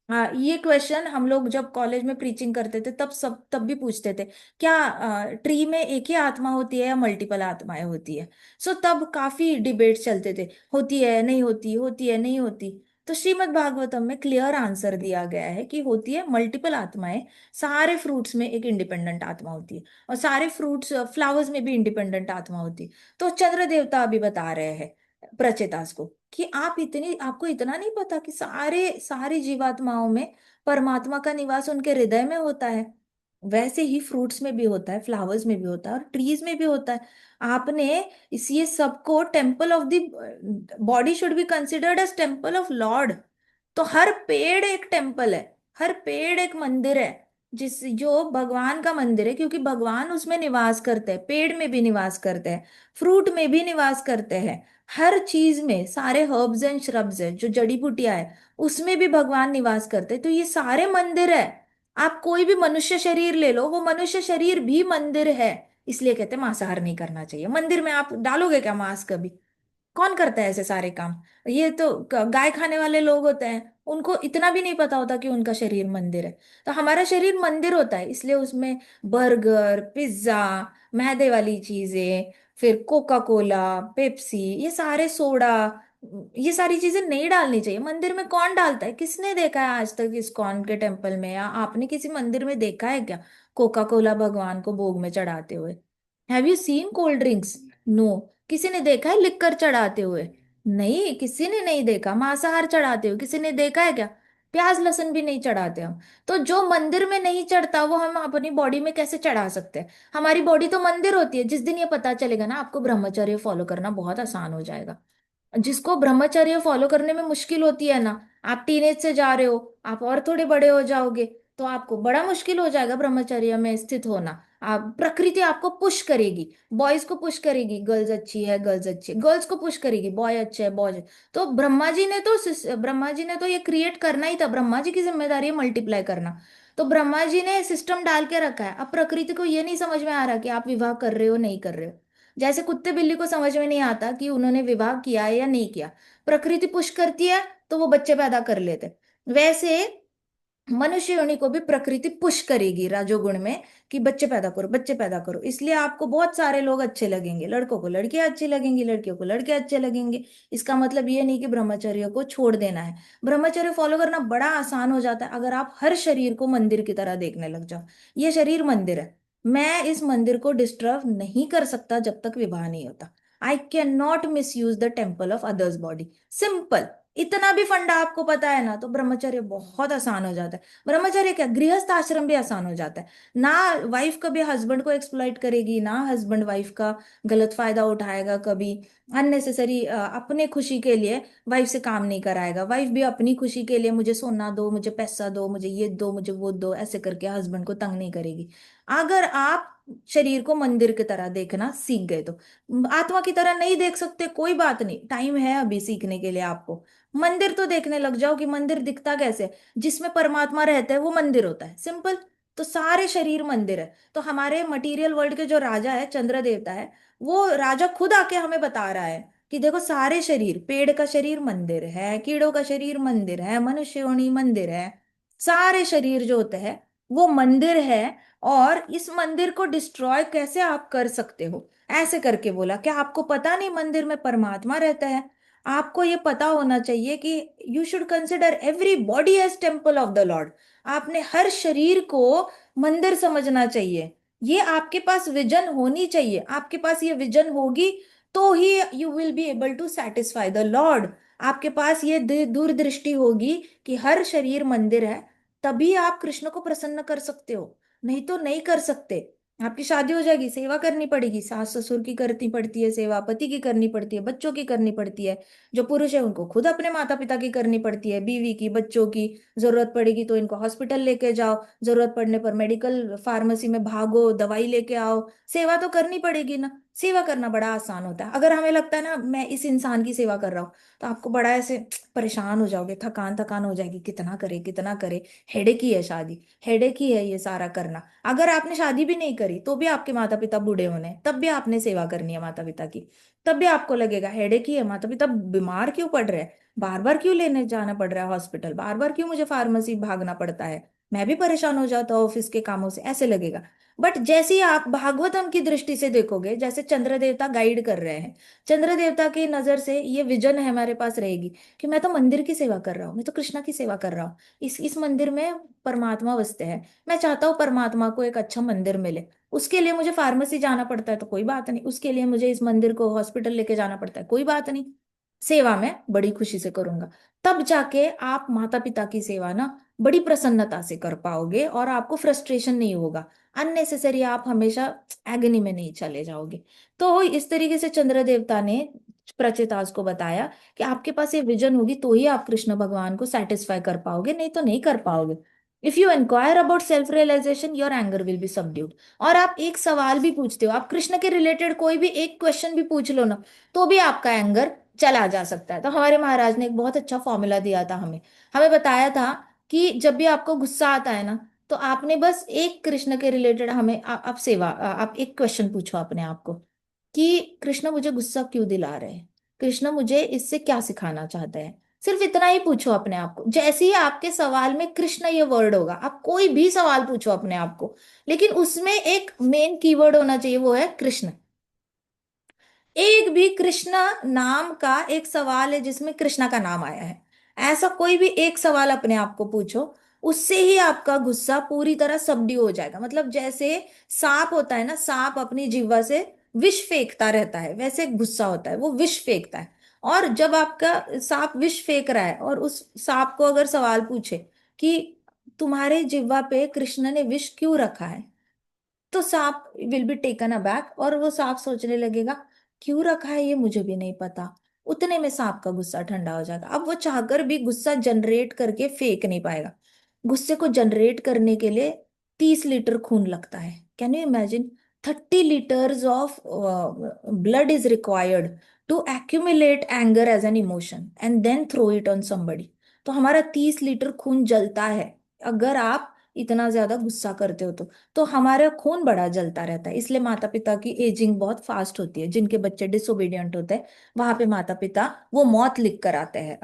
हाँ, ये क्वेश्चन हम लोग जब कॉलेज में प्रीचिंग करते थे तब भी पूछते थे, क्या ट्री में एक ही आत्मा होती है या मल्टीपल आत्माएं होती है? सो तब काफी डिबेट चलते थे, होती है नहीं होती, होती है नहीं होती। तो श्रीमद् भागवतम में क्लियर आंसर दिया गया है कि होती है मल्टीपल आत्माएं। सारे फ्रूट्स में एक इंडिपेंडेंट आत्मा होती है, और सारे फ्रूट्स फ्लावर्स में भी इंडिपेंडेंट आत्मा होती है। तो चंद्र देवता अभी बता रहे हैं प्रचेतास को कि आपको इतना नहीं पता कि सारी जीवात्माओं में परमात्मा का निवास उनके हृदय में होता है। वैसे ही फ्रूट्स में भी होता है, फ्लावर्स में भी होता है, और ट्रीज में भी होता है। आपने इस ये सबको temple of the body should be considered as temple of lord. तो हर पेड़ एक टेम्पल है, हर पेड़ एक मंदिर है, जिस जो भगवान का मंदिर है, क्योंकि भगवान उसमें निवास करते हैं, पेड़ में भी निवास करते हैं, फ्रूट में भी निवास करते हैं, हर चीज में, सारे हर्ब्स एंड श्रब्स है जो जड़ी बूटियां है उसमें भी भगवान निवास करते हैं। तो ये सारे मंदिर है। आप कोई भी मनुष्य शरीर ले लो, वो मनुष्य शरीर भी मंदिर है। इसलिए कहते हैं मांसाहार नहीं करना चाहिए। मंदिर में आप डालोगे क्या मांस कभी? कौन करता है ऐसे सारे काम? ये तो गाय खाने वाले लोग होते हैं, उनको इतना भी नहीं पता होता कि उनका शरीर मंदिर है। तो हमारा शरीर मंदिर होता है, इसलिए उसमें बर्गर, पिज्जा, मैदे वाली चीजें, फिर कोका कोला, पेप्सी, ये सारे सोडा, ये सारी चीजें नहीं डालनी चाहिए। मंदिर में कौन डालता है? किसने देखा है आज तक इस्कॉन के टेम्पल में, या आपने किसी मंदिर में देखा है क्या कोका कोला भगवान को भोग में चढ़ाते हुए? Have you seen cold drinks? No. किसी ने देखा है लिक्कर चढ़ाते हुए? नहीं, किसी ने नहीं देखा। मांसाहार चढ़ाते हुए किसी ने देखा है क्या? प्याज लहसुन भी नहीं चढ़ाते हम। तो जो मंदिर में नहीं चढ़ता वो हम अपनी बॉडी में कैसे चढ़ा सकते हैं? हमारी बॉडी तो मंदिर होती है। जिस दिन ये पता चलेगा ना, आपको ब्रह्मचर्य फॉलो करना बहुत आसान हो जाएगा। जिसको ब्रह्मचर्य फॉलो करने में मुश्किल होती है ना, आप टीनेज से जा रहे हो, आप और थोड़े बड़े हो जाओगे तो आपको बड़ा मुश्किल हो जाएगा ब्रह्मचर्य में स्थित होना। आप, प्रकृति आपको पुश करेगी, बॉयज को पुश करेगी, गर्ल्स अच्छी है गर्ल्स अच्छी है, गर्ल्स को पुश करेगी, बॉय अच्छे है बॉय। तो ब्रह्मा जी ने तो ये क्रिएट करना ही था, ब्रह्मा जी की जिम्मेदारी है मल्टीप्लाई करना। तो ब्रह्मा जी ने सिस्टम डाल के रखा है। अब प्रकृति को ये नहीं समझ में आ रहा कि आप विवाह कर रहे हो नहीं कर रहे हो। जैसे कुत्ते बिल्ली को समझ में नहीं आता कि उन्होंने विवाह किया है या नहीं किया, प्रकृति पुश करती है तो वो बच्चे पैदा कर लेते। वैसे मनुष्य योनि को भी प्रकृति पुश करेगी राजोगुण में कि बच्चे पैदा करो बच्चे पैदा करो। इसलिए आपको बहुत सारे लोग अच्छे लगेंगे, लड़कों को लड़कियां अच्छी लगेंगी, लड़कियों को लड़के अच्छे लगेंगे। इसका मतलब ये नहीं कि ब्रह्मचर्य को छोड़ देना है। ब्रह्मचर्य फॉलो करना बड़ा आसान हो जाता है अगर आप हर शरीर को मंदिर की तरह देखने लग जाओ। ये शरीर मंदिर है, मैं इस मंदिर को डिस्टर्ब नहीं कर सकता जब तक विवाह नहीं होता। I can not miss use the temple of others body. Simple. इतना भी फंडा आपको पता है ना, तो ब्रह्मचर्य बहुत आसान हो जाता है। ब्रह्मचर्य क्या, गृहस्थ आश्रम भी आसान हो जाता है ना। वाइफ कभी हस्बैंड को एक्सप्लॉइट करेगी ना, हस्बैंड वाइफ का गलत फायदा उठाएगा कभी, अननेसेसरी अपने खुशी के लिए वाइफ से काम नहीं कराएगा। वाइफ भी अपनी खुशी के लिए मुझे सोना दो, मुझे पैसा दो, मुझे ये दो, मुझे वो दो, ऐसे करके हस्बैंड को तंग नहीं करेगी। अगर आप शरीर को मंदिर की तरह देखना सीख गए तो। आत्मा की तरह नहीं देख सकते, कोई बात नहीं, टाइम है अभी सीखने के लिए आपको। मंदिर तो देखने लग जाओ कि मंदिर दिखता कैसे है। जिसमें परमात्मा रहता है वो मंदिर होता है, सिंपल। तो सारे शरीर मंदिर है। तो हमारे मटेरियल वर्ल्ड के जो राजा है, चंद्र देवता है, वो राजा खुद आके हमें बता रहा है कि देखो सारे शरीर, पेड़ का शरीर मंदिर है, कीड़ों का शरीर मंदिर है, मनुष्य योनि मंदिर है, सारे शरीर जो होते हैं वो मंदिर है। और इस मंदिर को डिस्ट्रॉय कैसे आप कर सकते हो, ऐसे करके बोला। क्या आपको पता नहीं मंदिर में परमात्मा रहता है? आपको ये पता होना चाहिए कि you should consider every body as temple of the lord. आपने हर शरीर को मंदिर समझना चाहिए। ये आपके पास विजन होनी चाहिए। आपके पास ये विजन होगी तो ही you will be able to satisfy the lord. आपके पास ये दूरदृष्टि होगी कि हर शरीर मंदिर है, तभी आप कृष्ण को प्रसन्न कर सकते हो। नहीं तो नहीं कर सकते। आपकी शादी हो जाएगी, सेवा करनी पड़ेगी, सास ससुर की करनी पड़ती है सेवा, पति की करनी पड़ती है, बच्चों की करनी पड़ती है। जो पुरुष है उनको खुद अपने माता पिता की करनी पड़ती है, बीवी की, बच्चों की। जरूरत पड़ेगी तो इनको हॉस्पिटल लेके जाओ, जरूरत पड़ने पर मेडिकल फार्मेसी में भागो, दवाई लेके आओ। सेवा तो करनी पड़ेगी ना। सेवा करना बड़ा आसान होता है। अगर हमें लगता है ना मैं इस इंसान की सेवा कर रहा हूँ, तो आपको बड़ा ऐसे परेशान हो जाओगे, थकान थकान हो जाएगी, कितना करे कितना करे। हेडेक ही है शादी, हेडेक ही है ये सारा करना। अगर आपने शादी भी नहीं करी तो भी आपके माता पिता बूढ़े होने हैं, तब भी आपने सेवा करनी है माता पिता की। तब भी आपको लगेगा हेडेक ही है, माता पिता बीमार क्यों पड़ रहे हैं, बार बार क्यों लेने जाना पड़ रहा है हॉस्पिटल, बार बार क्यों मुझे फार्मेसी भागना पड़ता है। मैं भी परेशान हो जाता हूँ ऑफिस के कामों से, ऐसे लगेगा। बट जैसे ही आप भागवतम की दृष्टि से देखोगे, जैसे चंद्र देवता गाइड कर रहे हैं, चंद्र देवता की नजर से ये विजन है हमारे पास रहेगी कि मैं तो मंदिर की सेवा कर रहा हूँ, मैं तो कृष्णा की सेवा कर रहा हूँ। इस मंदिर में परमात्मा बसते हैं। मैं चाहता हूँ परमात्मा को एक अच्छा मंदिर मिले। उसके लिए मुझे फार्मेसी जाना पड़ता है तो कोई बात नहीं, उसके लिए मुझे इस मंदिर को हॉस्पिटल लेके जाना पड़ता है, कोई बात नहीं। सेवा मैं बड़ी खुशी से करूंगा। तब जाके आप माता पिता की सेवा ना बड़ी प्रसन्नता से कर पाओगे और आपको फ्रस्ट्रेशन नहीं होगा। अननेसेसरी आप हमेशा एगनी में नहीं चले जाओगे। तो इस तरीके से चंद्र देवता ने प्रचेताज को बताया कि आपके पास ये विजन होगी तो ही आप कृष्ण भगवान को सेटिस्फाई कर पाओगे, नहीं तो नहीं कर पाओगे। If you inquire about self realization your anger will be subdued. और आप एक सवाल भी पूछते हो, आप कृष्ण के रिलेटेड कोई भी एक क्वेश्चन भी पूछ लो ना, तो भी आपका एंगर चला जा सकता है। तो हमारे महाराज ने एक बहुत अच्छा फॉर्मूला दिया था हमें। हमें बताया था कि जब भी आपको गुस्सा आता है ना, तो आपने बस एक कृष्ण के रिलेटेड हमें आप आप एक क्वेश्चन पूछो अपने आप को कि कृष्ण मुझे गुस्सा क्यों दिला रहे हैं, कृष्ण मुझे इससे क्या सिखाना चाहते हैं। सिर्फ इतना ही पूछो अपने आप को। जैसे ही आपके सवाल में कृष्ण ये वर्ड होगा, आप कोई भी सवाल पूछो अपने आप को, लेकिन उसमें एक मेन कीवर्ड होना चाहिए, वो है कृष्ण। एक भी कृष्णा नाम का एक सवाल है जिसमें कृष्णा का नाम आया है, ऐसा कोई भी एक सवाल अपने आप को पूछो। उससे ही आपका गुस्सा पूरी तरह सबड्यू हो जाएगा। मतलब जैसे सांप होता है ना, सांप अपनी जिह्वा से विष फेंकता रहता है, वैसे गुस्सा होता है, वो विष फेंकता है। और जब आपका सांप विष फेंक रहा है और उस सांप को अगर सवाल पूछे कि तुम्हारे जिह्वा पे कृष्ण ने विष क्यों रखा है, तो सांप विल बी टेकन अबैक और वो सांप सोचने लगेगा क्यों रखा है ये मुझे भी नहीं पता। उतने में सांप का गुस्सा ठंडा हो जाएगा। अब वो चाहकर भी गुस्सा जनरेट करके फेंक नहीं पाएगा। गुस्से को जनरेट करने के लिए 30 लीटर खून लगता है। Can you imagine? 30 litres of blood is required to accumulate anger as an emotion and then throw it on somebody. तो हमारा 30 लीटर खून जलता है अगर आप इतना ज्यादा गुस्सा करते हो तो हमारा खून बड़ा जलता रहता है। इसलिए माता पिता की एजिंग बहुत फास्ट होती है। जिनके बच्चे डिसोबीडियंट होते हैं वहां पे माता पिता वो मौत लिख कर आते हैं।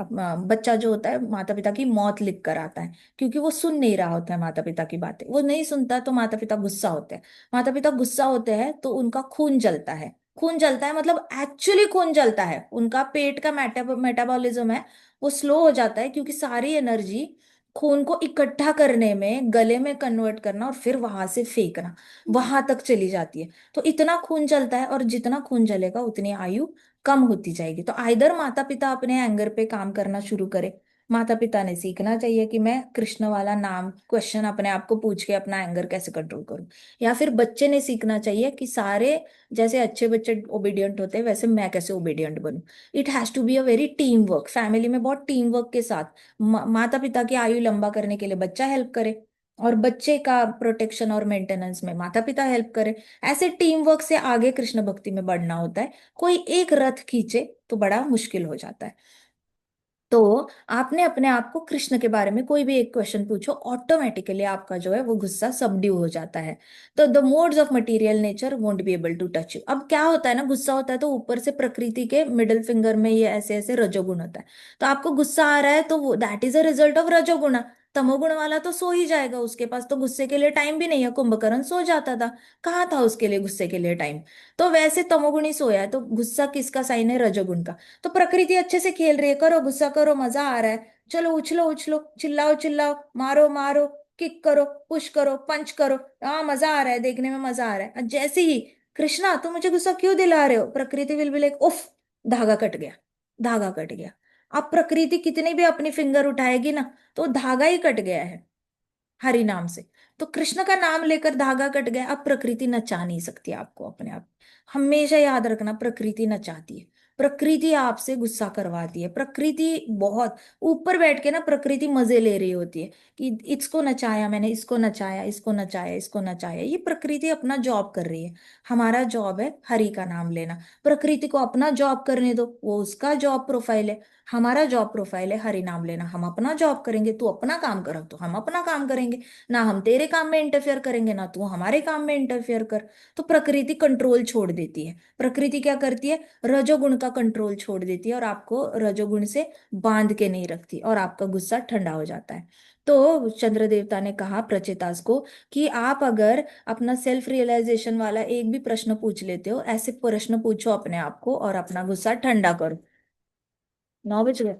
बच्चा जो होता है माता पिता की मौत लिख कर आता है, क्योंकि वो सुन नहीं रहा होता है माता पिता की बातें। वो नहीं सुनता तो माता पिता गुस्सा होते हैं। माता पिता गुस्सा होते हैं तो उनका खून जलता है। खून जलता है मतलब एक्चुअली खून जलता है। उनका पेट का मेटाबॉलिज्म है वो स्लो हो जाता है, क्योंकि सारी एनर्जी खून को इकट्ठा करने में, गले में कन्वर्ट करना और फिर वहां से फेंकना, वहां तक चली जाती है। तो इतना खून जलता है और जितना खून जलेगा उतनी आयु कम होती जाएगी। तो आइदर माता पिता अपने एंगर पे काम करना शुरू करे। माता पिता ने सीखना चाहिए कि मैं कृष्ण वाला नाम क्वेश्चन अपने आप को पूछ के अपना एंगर कैसे कंट्रोल करूं। या फिर बच्चे ने सीखना चाहिए कि सारे जैसे अच्छे बच्चे ओबीडियंट होते हैं वैसे मैं कैसे ओबीडियंट बनूं। It has to be a very team work. Family में बहुत टीम वर्क के साथ माता पिता की आयु लंबा करने के लिए बच्चा हेल्प करे। और बच्चे का प्रोटेक्शन और मेंटेनेंस में माता पिता हेल्प करे। ऐसे टीम वर्क से आगे कृष्ण भक्ति में बढ़ना होता है। कोई एक रथ खींचे तो बड़ा मुश्किल हो जाता है। तो आपने अपने आप को कृष्ण के बारे में कोई भी एक क्वेश्चन पूछो, ऑटोमेटिकली आपका जो है वो गुस्सा सबड्यू हो जाता है। तो the modes of material nature won't be able to touch you. अब क्या होता है ना, गुस्सा होता है तो ऊपर से प्रकृति के मिडिल फिंगर में ये ऐसे ऐसे रजोगुण होता है। तो आपको गुस्सा आ रहा है तो वो that is a result of रजोगुण। तमोगुण वाला तो सो ही जाएगा, उसके पास तो गुस्से के लिए टाइम भी नहीं है। कुंभकर्ण सो जाता था, कहाँ था उसके लिए गुस्से के लिए टाइम। तो वैसे तमोगुणी सोया है, तो गुस्सा किसका साइन है? रजोगुण का। तो प्रकृति अच्छे से खेल रही है, करो गुस्सा करो, मजा आ रहा है, चलो उछलो उछलो, चिल्लाओ चिल्लाओ, मारो मारो, किक करो, पुश करो, पंच करो। हाँ मजा आ रहा है, देखने में मजा आ रहा है। और जैसे ही कृष्णा तुम मुझे गुस्सा क्यों दिला रहे हो, प्रकृति विल बी लाइक उफ, धागा कट गया, धागा कट गया। अब प्रकृति कितनी भी अपनी फिंगर उठाएगी ना, तो धागा ही कट गया है हरि नाम से। तो कृष्ण का नाम लेकर धागा कट गया। अब प्रकृति नचा नहीं सकती आपको अपने आप। हमेशा याद रखना, प्रकृति नचाती है, प्रकृति आपसे गुस्सा करवाती है। प्रकृति बहुत ऊपर बैठ के ना प्रकृति मजे ले रही होती है कि इसको नचाया मैंने, इसको नचाया, इसको नचाया, इसको नचाया। ये प्रकृति अपना जॉब कर रही है। हमारा जॉब है हरि का नाम लेना। प्रकृति को अपना जॉब करने दो, वो उसका जॉब प्रोफाइल है। हमारा जॉब प्रोफाइल है हरि नाम लेना। हम अपना जॉब करेंगे, तू अपना काम करो तो हम अपना काम करेंगे। ना हम तेरे काम में इंटरफेयर करेंगे, ना तू हमारे काम में इंटरफेयर कर। तो प्रकृति कंट्रोल छोड़ देती है। प्रकृति क्या करती है? रजोगुण का कंट्रोल छोड़ देती है और आपको रजोगुण से बांध के नहीं रखती, और आपका गुस्सा ठंडा हो जाता है। तो चंद्र देवता ने कहा प्रचेतास को कि आप अगर अपना सेल्फ रियलाइजेशन वाला एक भी प्रश्न पूछ लेते हो, ऐसे प्रश्न पूछो अपने आप को और अपना गुस्सा ठंडा करो। 9 बज गए।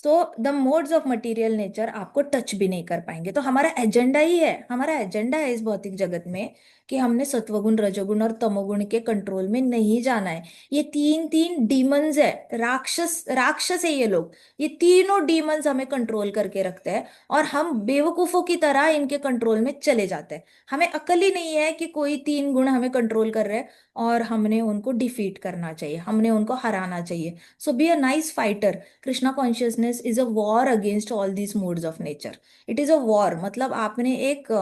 So the modes of material nature आपको टच भी नहीं कर पाएंगे। तो हमारा एजेंडा ही है, हमारा एजेंडा है इस भौतिक जगत में कि हमने सत्वगुण, रजोगुण और तमोगुण के कंट्रोल में नहीं जाना है। ये तीन तीन डीमंस है, राक्षस राक्षस है ये लोग। ये तीनों डीमंस हमें कंट्रोल करके रखते हैं, और हम बेवकूफों की तरह इनके कंट्रोल में चले जाते हैं। हमें अकल ही नहीं है कि कोई तीन गुण हमें कंट्रोल कर रहे हैं, और हमने उनको डिफीट करना चाहिए, हमने उनको हराना चाहिए। So be a nice fighter. Krishna consciousness is a war against all these modes of nature. It is a war, मतलब आपने एक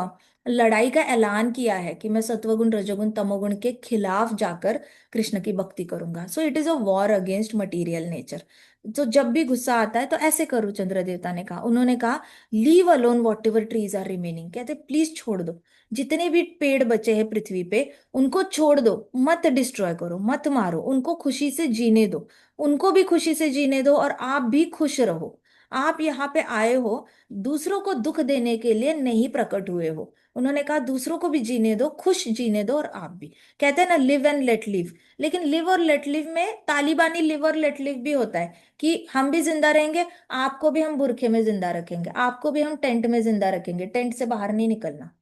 लड़ाई का ऐलान किया है कि मैं सत्वगुण, रजोगुण, तमोगुण के खिलाफ जाकर कृष्ण की भक्ति करूंगा। So it is a war against material nature. तो जब भी गुस्सा आता है तो ऐसे करो, चंद्र देवता ने कहा। उन्होंने कहा leave alone whatever trees are remaining. कहते प्लीज छोड़ दो, जितने भी पेड़ बचे हैं पृथ्वी पे उनको छोड़ दो, मत डिस्ट्रॉय करो, मत मारो, उनको खुशी से जीने दो। उनको भी खुशी से जीने दो और आप भी खुश रहो। आप यहाँ पे आए हो दूसरों को दुख देने के लिए नहीं प्रकट हुए हो। उन्होंने कहा दूसरों को भी जीने दो, खुश जीने दो, और आप भी। कहते हैं ना लिव एंड लेट लिव। लेकिन लिव और लेट लिव में तालिबानी लिव और लेट लिव भी होता है कि हम भी जिंदा रहेंगे, आपको भी हम बुरखे में जिंदा रखेंगे, आपको भी हम टेंट में जिंदा रखेंगे, टेंट से बाहर नहीं निकलना।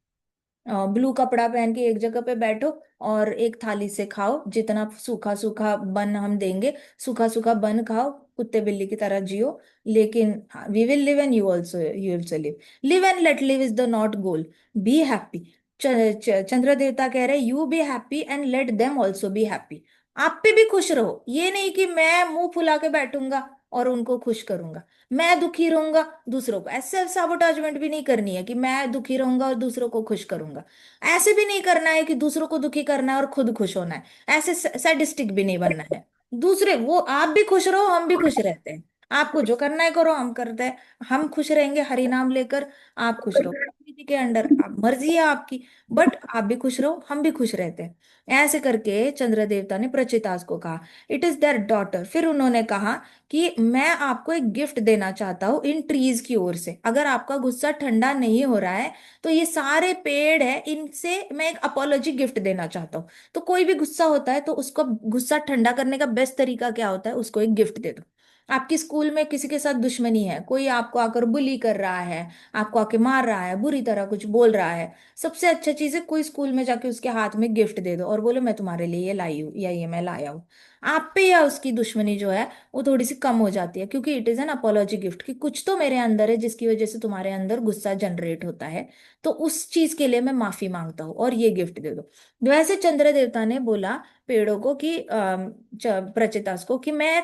ब्लू कपड़ा पहन के एक जगह पे बैठो और एक थाली से खाओ, जितना सूखा सूखा बन हम देंगे, सूखा सूखा बन खाओ, कुत्ते बिल्ली की तरह जियो। लेकिन we will live and you also live. Live and let live is the not goal. Be happy. Chandra देवता कह रहे you be happy and let them also be happy. आप पे भी खुश रहो, ये नहीं कि मैं मुंह फुला के बैठूंगा और उनको खुश करूंगा, मैं दुखी रहूंगा दूसरों को। ऐसे सेल्फ साबोटाजमेंट भी नहीं करनी है कि मैं दुखी रहूंगा और दूसरों को खुश करूंगा। ऐसे भी नहीं करना है कि दूसरों को दुखी करना है और खुद खुश होना है। ऐसे सैडिस्टिक भी नहीं बनना है। दूसरे वो आप भी खुश रहो, हम भी खुश रहते हैं। आपको जो करना है करो, हम करते हैं। हम खुश रहेंगे हरि नाम लेकर, आप खुश रहो प्रकृति के अंडर, आप मर्जी है आपकी। बट आप भी खुश रहो, हम भी खुश रहते हैं। ऐसे करके चंद्र देवता ने प्रचितास को कहा इट इज देयर डॉटर। फिर उन्होंने कहा कि मैं आपको एक गिफ्ट देना चाहता हूँ इन ट्रीज की ओर से। अगर आपका गुस्सा ठंडा नहीं हो रहा है तो ये सारे पेड़ है, इनसे मैं एक अपोलॉजी गिफ्ट देना चाहता हूँ। तो कोई भी गुस्सा होता है तो उसको गुस्सा ठंडा करने का बेस्ट तरीका क्या होता है? उसको एक गिफ्ट दे दो। आपकी स्कूल में किसी के साथ दुश्मनी है, कोई आपको आकर बुली कर रहा है, आपको आके मार रहा है, बुरी तरह कुछ बोल रहा है, सबसे अच्छा चीज है कोई स्कूल में जाके उसके हाथ में गिफ्ट दे दो और बोलो मैं तुम्हारे लिए ये लाई हूँ या ये मैं लाया हूँ। आप पे या उसकी दुश्मनी जो है वो थोड़ी सी कम हो जाती है, क्योंकि it is an apology gift कि कुछ तो मेरे अंदर है जिसकी वजह से तुम्हारे अंदर गुस्सा जनरेट होता है। तो उस चीज के लिए मैं माफी मांगता हूँ और ये गिफ्ट दे दो। वैसे चंद्र देवता ने बोला पेड़ों को कि प्रचितास को कि मैं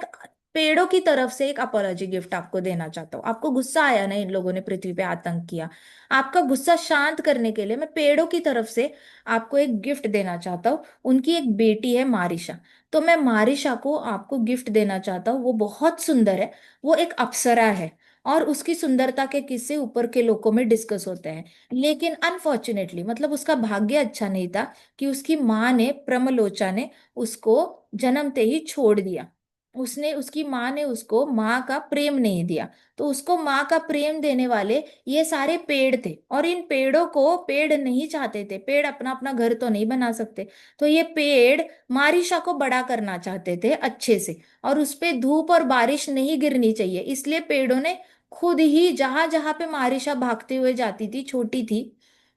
पेड़ों की तरफ से एक अपोलॉजी गिफ्ट आपको देना चाहता हूँ। आपको गुस्सा आया ना, इन लोगों ने पृथ्वी पे आतंक किया, आपका गुस्सा शांत करने के लिए मैं पेड़ों की तरफ से आपको एक गिफ्ट देना चाहता हूँ। उनकी एक बेटी है मारिशा, तो मैं मारिशा को आपको गिफ्ट देना चाहता हूँ। वो बहुत सुंदर है, वो एक अप्सरा है, और उसकी सुंदरता के किस्से ऊपर के लोगों में डिस्कस होते हैं। लेकिन अनफॉर्चुनेटली, मतलब उसका भाग्य अच्छा नहीं था कि उसकी माँ ने, प्रमलोचा ने, उसको जन्मते ही छोड़ दिया। उसने, उसकी माँ ने उसको माँ का प्रेम नहीं दिया। तो उसको माँ का प्रेम देने वाले ये सारे पेड़ थे, और इन पेड़ों को पेड़ नहीं चाहते थे, पेड़ अपना अपना घर तो नहीं बना सकते। तो ये पेड़ मारिशा को बड़ा करना चाहते थे अच्छे से, और उस पे धूप और बारिश नहीं गिरनी चाहिए, इसलिए पेड़ों ने खुद ही, जहां जहां पे मारिशा भागते हुए जाती थी, छोटी थी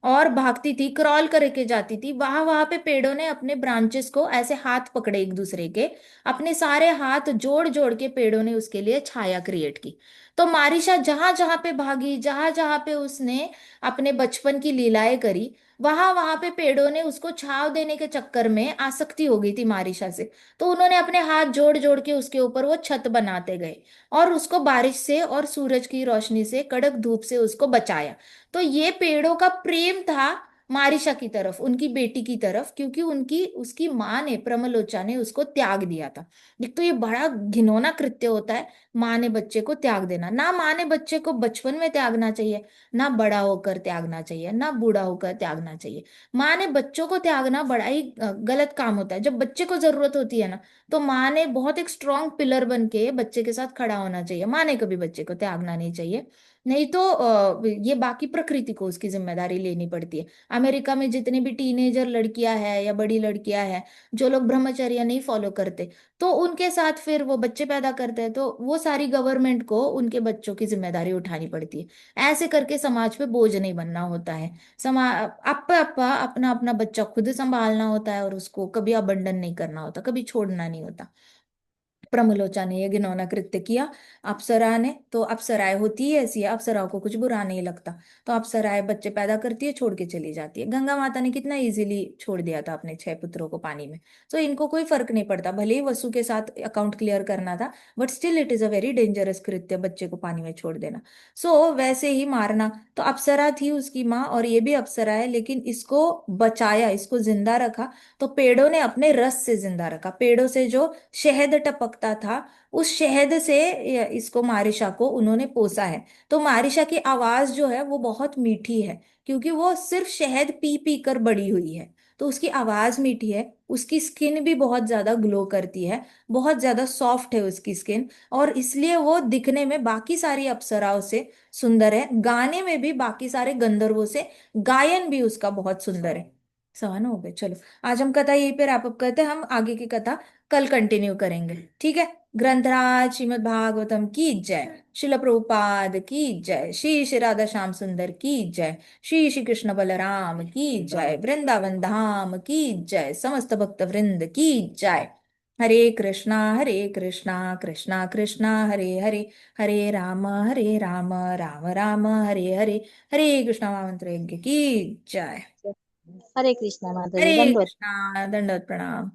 और भागती थी, क्रॉल करके जाती थी, वहां वहां पे पेड़ों ने अपने ब्रांचेस को ऐसे हाथ पकड़े एक दूसरे के, अपने सारे हाथ जोड़ जोड़ के पेड़ों ने उसके लिए छाया क्रिएट की। तो मारिशा जहां जहां पे भागी, जहां जहां पे उसने अपने बचपन की लीलाएं करी, वहां वहां पे पेड़ों ने उसको छाव देने के चक्कर में आसक्ति हो गई थी मारिशा से। तो उन्होंने अपने हाथ जोड़ जोड़ के उसके ऊपर वो छत बनाते गए, और उसको बारिश से और सूरज की रोशनी से, कड़क धूप से उसको बचाया। तो ये पेड़ों का प्रेम था मारिशा की तरफ, उनकी बेटी की तरफ, क्योंकि उनकी, उसकी माँ ने, प्रमलोचा ने उसको त्याग दिया था। एक तो ये बड़ा घिनौना कृत्य होता है, माँ ने बच्चे को त्याग देना। ना माँ ने बच्चे को बचपन में त्यागना चाहिए, ना बड़ा होकर त्यागना चाहिए, ना बूढ़ा होकर त्यागना चाहिए। माँ ने बच्चों को त्यागना बड़ा ही गलत काम होता है। जब बच्चे को जरूरत होती है ना, तो माँ ने बहुत एक स्ट्रांग पिलर बन के बच्चे के साथ खड़ा होना चाहिए। माँ ने कभी बच्चे को त्यागना नहीं चाहिए, नहीं तो ये बाकी प्रकृति को उसकी जिम्मेदारी लेनी पड़ती है। अमेरिका में जितने भी टीनेजर लड़कियां हैं या बड़ी लड़कियां हैं, जो लोग ब्रह्मचर्य नहीं फॉलो करते, तो उनके साथ फिर वो बच्चे पैदा करते हैं, तो वो सारी गवर्नमेंट को उनके बच्चों की जिम्मेदारी उठानी पड़ती है। ऐसे करके समाज पे बोझ नहीं बनना होता है। अपना अपना अपना बच्चा खुद संभालना होता है, और उसको कभी अबंडन नहीं करना होता, कभी छोड़ना नहीं होता। प्रमलोचा ने ये घिनौना कृत्य किया अप्सरा ने। तो अप्सराएं होती है ऐसी है, अप्सराओं को कुछ बुरा नहीं लगता। तो अप्सराएं बच्चे पैदा करती है, छोड़ के चली जाती है। गंगा माता ने कितना इजीली छोड़ दिया था अपने 6 पुत्रों को पानी में। तो इनको कोई फर्क नहीं पड़ता, भले ही वसु के साथ अकाउंट क्लियर करना था, but still it is a very dangerous कृत्य बच्चे को पानी में छोड़ देना। सो वैसे ही मारना। तो अप्सरा थी उसकी माँ, और ये भी अप्सरा है, लेकिन इसको बचाया, इसको जिंदा रखा। तो पेड़ों ने अपने रस से जिंदा रखा, पेड़ों से जो शहद टपकता था, उस शहद से इसको, मारिशा को उन्होंने पोसा है। तो मारिशा की आवाज जो है वो बहुत मीठी है, क्योंकि वो सिर्फ शहद पी पी कर बड़ी हुई है। तो उसकी आवाज मीठी है, उसकी स्किन भी बहुत ज्यादा ग्लो करती है, बहुत ज्यादा सॉफ्ट है उसकी स्किन, और इसलिए वो दिखने में बाकी सारी अप्सराओं से सुंदर है, गाने में भी बाकी सारे गंधर्वों से, गायन भी उसका बहुत सुंदर है। सवन हो गए, चलो आज हम कथा यहीं पे रैप अप करते हैं। हम आगे की कथा कल कंटिन्यू करेंगे, ठीक है। ग्रंथराज श्रीमद् भागवतम की जय, शिल प्रभुपाद की जय, श्री श्री राधा श्याम सुंदर की जय, श्री श्री कृष्ण बलराम की जय, वृंदावन धाम की जय, समस्त भक्त वृंद की जय। हरे कृष्णा कृष्णा कृष्णा हरे हरे, हरे राम राम राम हरे हरे, हरे कृष्णा महामंत्र यज्ञ की जय। हरे कृष्णा माता जी, हरे दंडवत। कृष्णा, दंडवत प्रणाम।